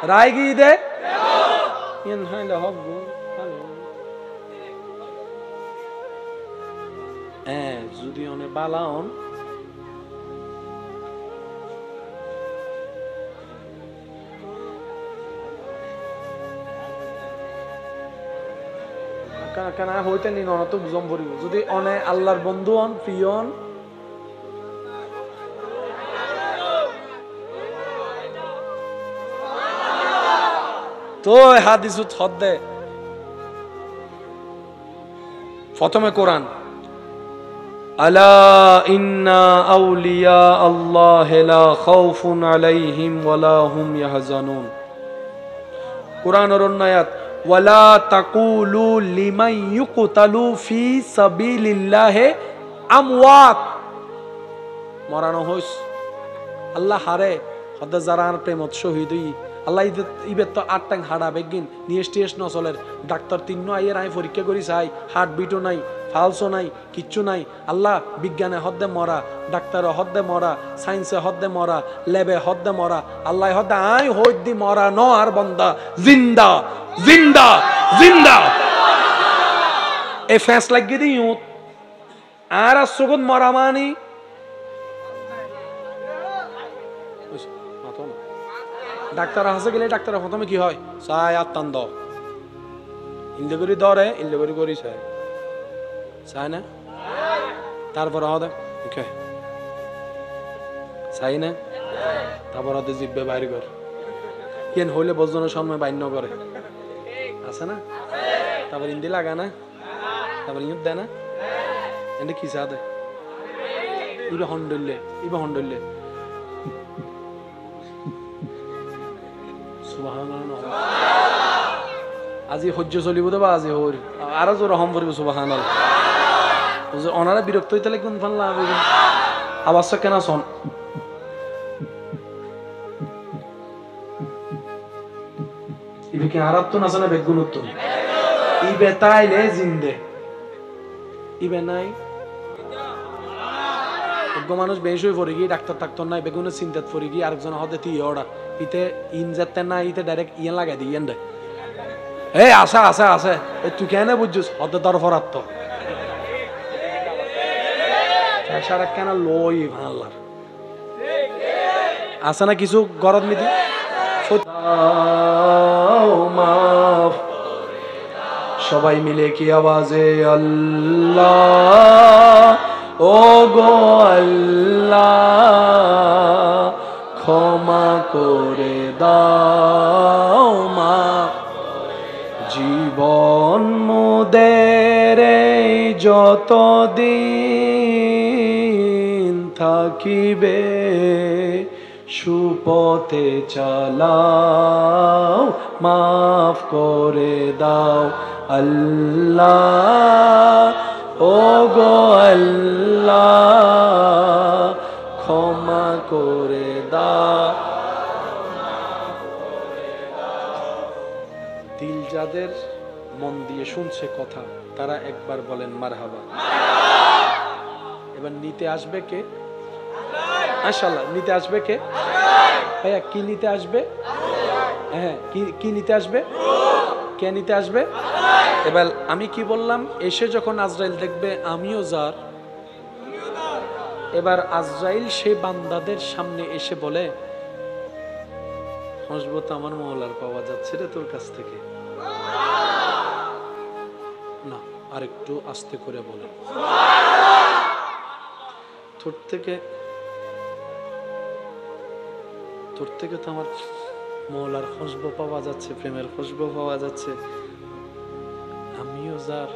A: রায় গিয়ে দে ইন হাইলে হব হ্যাঁ যদি অনে বালান কেন হইতে নি তো বুঝম পড়িব যদি অনে আল্লাহর বন্ধু হন প্রিয় হন তো হাদিসুত হদ্দে প্রথমে কোরআন আলা ইন্না আউলিয়া আল্লাহ লা খাউফুন আলাইহিম ওয়ালা হুম ইয়াহজানুন কোরআনের আয়াত ওয়ালা তাকুলু লিমান ইউকতালু ফি সাবিলিল্লাহি আমওয়াত মরানো হইস আল্লাহ হারে হদ্দে যারা প্রেমত শহীদ হই আল্লাহ ইবের তো 8 টাং হাড়া বেগিন নিয়ে টেস্ট ন চলের ডাক্তার 3 আইয়ের আই পরীক্ষা করি চাই হার্ট বিটও নাই ফালসও নাই কিচ্ছু নাই আল্লাহ বিজ্ঞানে হদ্দে মরা ডাক্তারে হদ্দে মরা সায়েন্সে হদ্দে মরা ল্যাবে হদ্দে মরা আল্লাহ হদ্দে আই হইদি মরা ন আর বন্দা জিন্দা জিন্দা জিন্দা এ ফ্যাস লাগিয়ে দিই আর সুগত মরা মানি ডাক্তার হাসে গেলে ডাক্তার প্রথমে কি হয় চাই আত্মান দ ইন্দে করি দরে ইন্দে করি করি চাই চাই না তারপর হদে চাই না তারপর হদে জিব্বে বাইরে কর কেন হইলে বজনের সময় বাইন্য করে আছে না তারপর ইন্দি লাগা না তারপর ইউদ দেয় না এনে কি চা দেয় ইবে হন্ডলে আজি সহ্য চলিব দেবা আজি হর আরো জোর রহম করব সুবহানাল্লাহ অনারা বিরক্ত হইতে কোন ফান লাভ হইবে আওয়াজ কেন শোন ইবে কি আরাত তো না বেগুন তো ইবে তাইলে জিন্দে ইবে নাই আরেক মানুষ বেশ হয়ে পড়ে গিয়ে ডাক্তার টাক্তার নাই বেগুনের চিন্তাত পড়ে গিয়ে আরেকজন হতে তুই ওরা ইতে ইন যাতে না ইতে ডাইরেক্ট ইয়ে লাগাই দিই ইয়েন দেয় এই আসা আসা আছে তুই কেন বুঝছিস হতে তোর ফরাত্ত সারা কেন লই ভাল্লার আছে না কিছু গরদ নীতি মাফ সবাই মিলে কি আওয়াজে আল্লাহ ও গো আল্লাহ ক্ষমা করে দাও মাফ জীবন মোদের যতদিন থাকিবে সুপথে চালাও মাফ করে দাও আল্লাহ ও গো আল্লাহ ক্ষমা করে দাও দিল যাদের মন দিয়ে শুনছে কথা তারা একবার বলেন মারহাবা এবার নিতে আসবে কে মাশাআল্লাহ নিতে আসবে কে ভাইয়া কি নিতে আসবে হ্যাঁ কি নিতে আসবে কে নিতে আসবে এবার আমি কি বললাম এসে যখন আজরাইল দেখবে আমিও যার এবার আজরাইল সেই বান্দাদের সামনে এসে বলে মজবুত আমার মওলার পাওয়া যাচ্ছে রে তোর কাছ থেকে না আরেকটু আস্তে করে বলে তোর থেকে তো আমার মওলার খুশবু পাওয়া যাচ্ছে প্রেমের খুশবু পাওয়া যাচ্ছে আমিও যার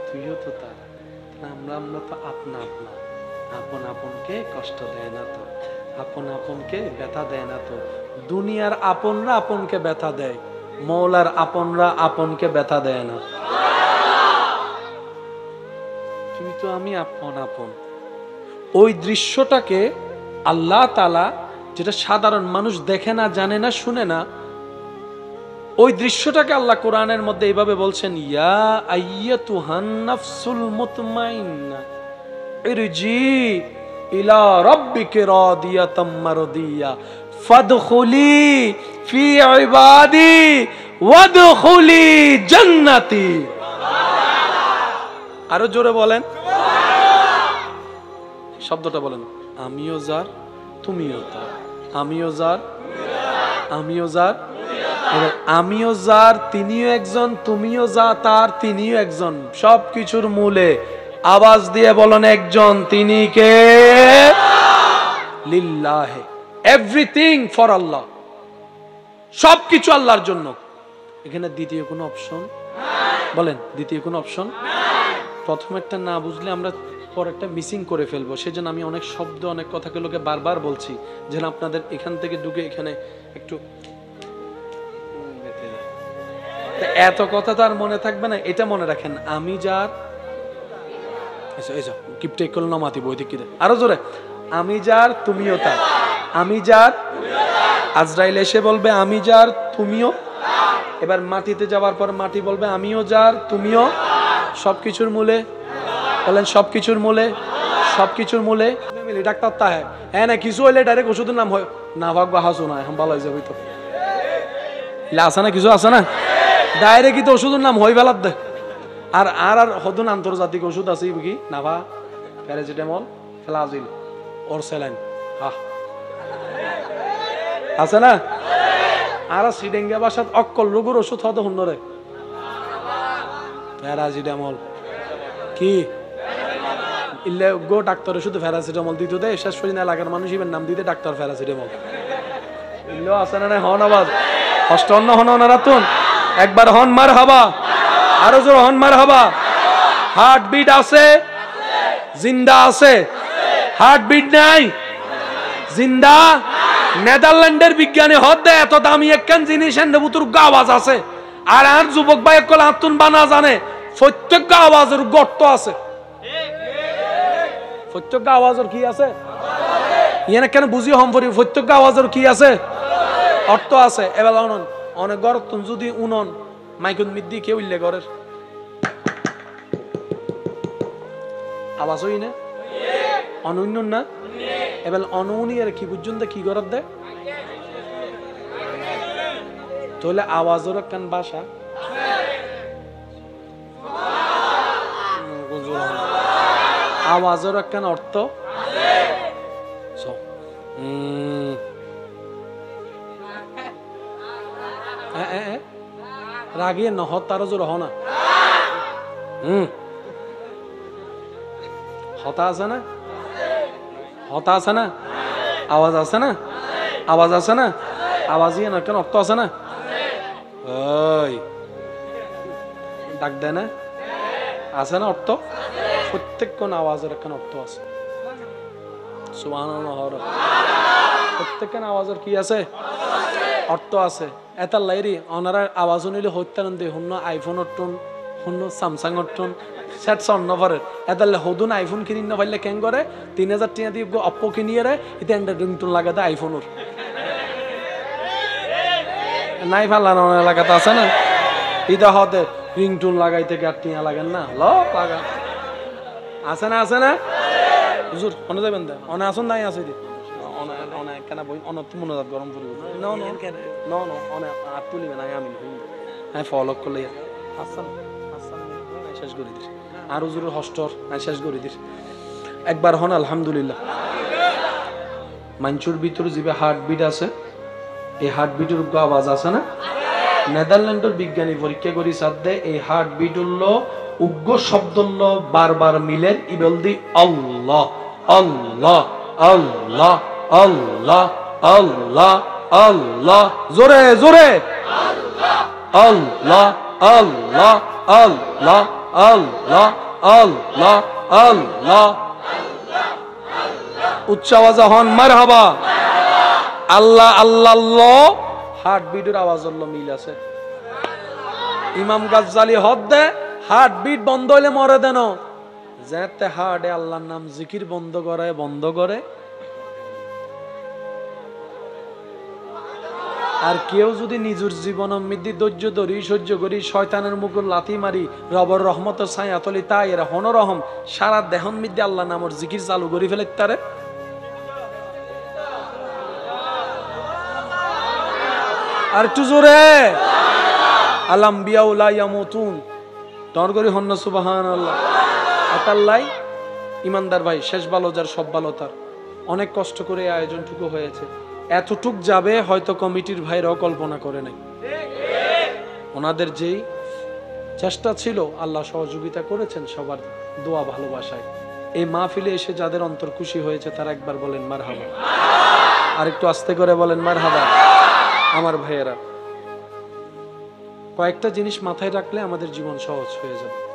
A: তুইও তো তার আমরা তো আপনা আপন আপনকে কষ্ট দেয় না তো আপন আপনকে ব্যথা দেয় না তো দুনিয়ার আপনরা আপনকে ব্যথা দেয় মওলার আপনরা আপনকে ব্যথা দেয় না তুই তো আমি আপন ওই দৃশ্যটাকে আল্লাহ তাআলা যেটা সাধারণ মানুষ দেখে না জানে না শুনে না ওই দৃশ্যটাকে আল্লাহ কোরআনের মধ্যে এইভাবে বলছেন ইয়া আইয়াতুহান নাফসুল মুতমাইন্না ইরজি ইলা রাব্বিকা রাদিয়াতাম মারদিয়া ফাদখুলি ফি ইবাদি ওয়াদখুলি জান্নাতি আরো জোরে বলেন শব্দটা বলেন আমিও যার তুমিও তার আমিও যার আমিও যার তিনিও একজন তুমিও যা তার তিনিও একজন সবকিছুর মূলে আওয়াজ দিয়ে বলেন একজন তিনি কে লিল্লাহে এভরিথিং ফর আল্লাহ সবকিছু আল্লাহর জন্য এখানে দ্বিতীয় কোনো অপশন বলেন দ্বিতীয় কোনো অপশন প্রথমেরটা না বুঝলে আমরা পরেরটা মিসিং করে ফেলবো সেজন্য আমি অনেক শব্দ অনেক কথাগুলোকে বারবার বলছি যেন আপনাদের এখান থেকে ঢুকে এখানে একটু এত কথা তো আর মনে থাকবে না এটা মনে রাখেন আমি যার কিপটে করল না মাতি বই দিকে আরো জোরে আমি যার তুমিও তার আমি যার আজরাইল এসে বলবে আমি যার তুমিও এবার মাটিতে যাওয়ার পর মাটি বলবে আমিও যার তুমিও সবকিছুর মূলে বলেন সবকিছুর মূলে ডাক্তার তা হ্যাঁ না কিছু হইলে ডাইরেক্ট ওষুধের নাম হয় না ভাগ বা হাসু না এখন ভালো হয়ে যাবে তো আসে না কিছু আছে না ডাইরেক্ট তো ওষুধের নাম হই বেলার দে আর আর আর হদুন আন্তর্জাতিক ওষুধ আছে কি নাভা প্যারাসিটামল ফ্লাজিল ওর স্যালাইন আছে না আর সিডেঙ্গা বাসাত অক্কল রোগের ওষুধ হতো হুন্নরে প্যারাসিটামল কি ইল্লে গো ডাক্তার শুধু প্যারাসিটামল দিতে দেয় শেষ পর্যন্ত এলাকার মানুষ ইবেন নাম দিতে ডাক্তার প্যারাসিটামল ইল্লো আছে না হন আওয়াজ কষ্ট অন্য হন রাতুন একবার হন মার হবা আরো জোর হন মার হবা হার্ট বিট আছে জিন্দা আছে হার্ট বিট নাই জিন্দা নেদারল্যান্ডের বিজ্ঞানী হদ দেয় এত দামি একখান জিনিস বুতুর আওয়াজ আছে আর আর যুবক ভাই একল হাতুন বানা জানে প্রত্যেক আওয়াজের গর্ত আছে প্রত্যেক আওয়াজের কি আছে ইয়ে কেন বুঝি হমফরি প্রত্যেক আওয়াজের কি আছে অর্থ আছে এবার অনেক গর যদি উনন মাইকুন মিদ্দি কে উল্লে গরের আওয়াজ হই না অনন্য না এবার অনউনি আর কি বুঝুন কি করার দেয় তাহলে আওয়াজের কান ভাষা আওয়াজের কান অর্থ রাগিয়ে নহ তারও জোর হনা হতা আছে না হতা আছে না আওয়াজ আছে না আওয়াজ আছে না আওয়াজই না কেন অর্থ আছে না ওই ডাক দেয় না আছে না অর্থ প্রত্যেক কোন আওয়াজের একটা অর্থ আছে সুবহানাল্লাহ প্রত্যেক আওয়াজের কি আছে অর্থ আছে এটা লাইরি ওনারা আওয়াজ নিলে হত্যানন্দ হুন্ন আইফোন অট্টন হুন্ন স্যামসাং অট্টন সেট স্বর্ণ ভরে এটা হদুন আইফোন কিনি না পাইলে কেন করে 3000 টাকা দিয়ে অপ্পো কিনিয়ে রে এটা রিংটোন লাগাতে আইফোনের নাই ফালানো এলাকাতে আছে না এটা হতে রিংটোন লাগাইতে গার টিয়া লাগেন না ল লাগা আছে না হুজুর অনে যাবেন দা অনে আসুন নাই আছে দি অনে অনে কেন বই অনে তো মনোজাত গরম পড়বে নো নো নো নো অনে আর তুলিবে না আমি হ্যাঁ ফলো করলে হাসান হাসান শেষ করে দিস আর হুজুরের হস্টর শেষ করে দিস একবার হন আলহামদুলিল্লাহ মানুষের ভিতরে যে হার্টবিট আছে এই হার্টবিটের আওয়াজ আছে না নেদারল্যান্ডের বিজ্ঞানী পরীক্ষা করি সাথে এই হার্টবিট হলো উগ্র শব্দ হলো বারবার মিলেন ইবলদি আল্লাহ আল্লাহ আল্লাহ আল্লাহ আল্লাহ আল্লাহ জোরে জোরে আল্লাহ আল্লাহ আল্লাহ আল্লাহ আল্লাহ আল্লাহ আল্লাহ উচ্চ আওয়াজ হন মারহাবা আল্লাহ আল্লাহ হার্টবিটের আওয়াজ হলো মিল আছে ইমাম গাজ্জালি হদ দে হার্টবিট বন্ধ হইলে মরে দেন যেতে হার্টে আল্লাহর নাম জিকির বন্ধ করে আর কেউ যদি নিজের জীবন মৃত্যু ধৈর্য ধরি সহ্য করি শয়তানের মুকুল লাথি মারি রবর রহমত ছায়াতলি তাই এরা হনরহম সারা দেহন মৃত্যু আল্লাহ নামর জিকির চালু করি ফেলে তারে আর একটু জোরে আলাম্বিয়াউ লা ইয়ামুতুন দর করি হন না সুবহানাল্লাহ আতাল্লাই ইমানদার ভাই শেষ ভালো যার সব ভালো তার অনেক কষ্ট করে আয়োজনটুকু হয়েছে এতটুক যাবে হয়তো কমিটির ভাইরাও কল্পনা করে নাই ওনাদের যেই চেষ্টা ছিল আল্লাহ সহযোগিতা করেছেন সবার দোয়া ভালোবাসায় এই মাহফিলে এসে যাদের অন্তর খুশি হয়েছে তারা একবার বলেন মারহাবা আর একটু আস্তে করে বলেন মারহাবা আমার ভাইয়েরা কয়েকটা জিনিস মাথায় রাখলে আমাদের জীবন সহজ হয়ে যাবে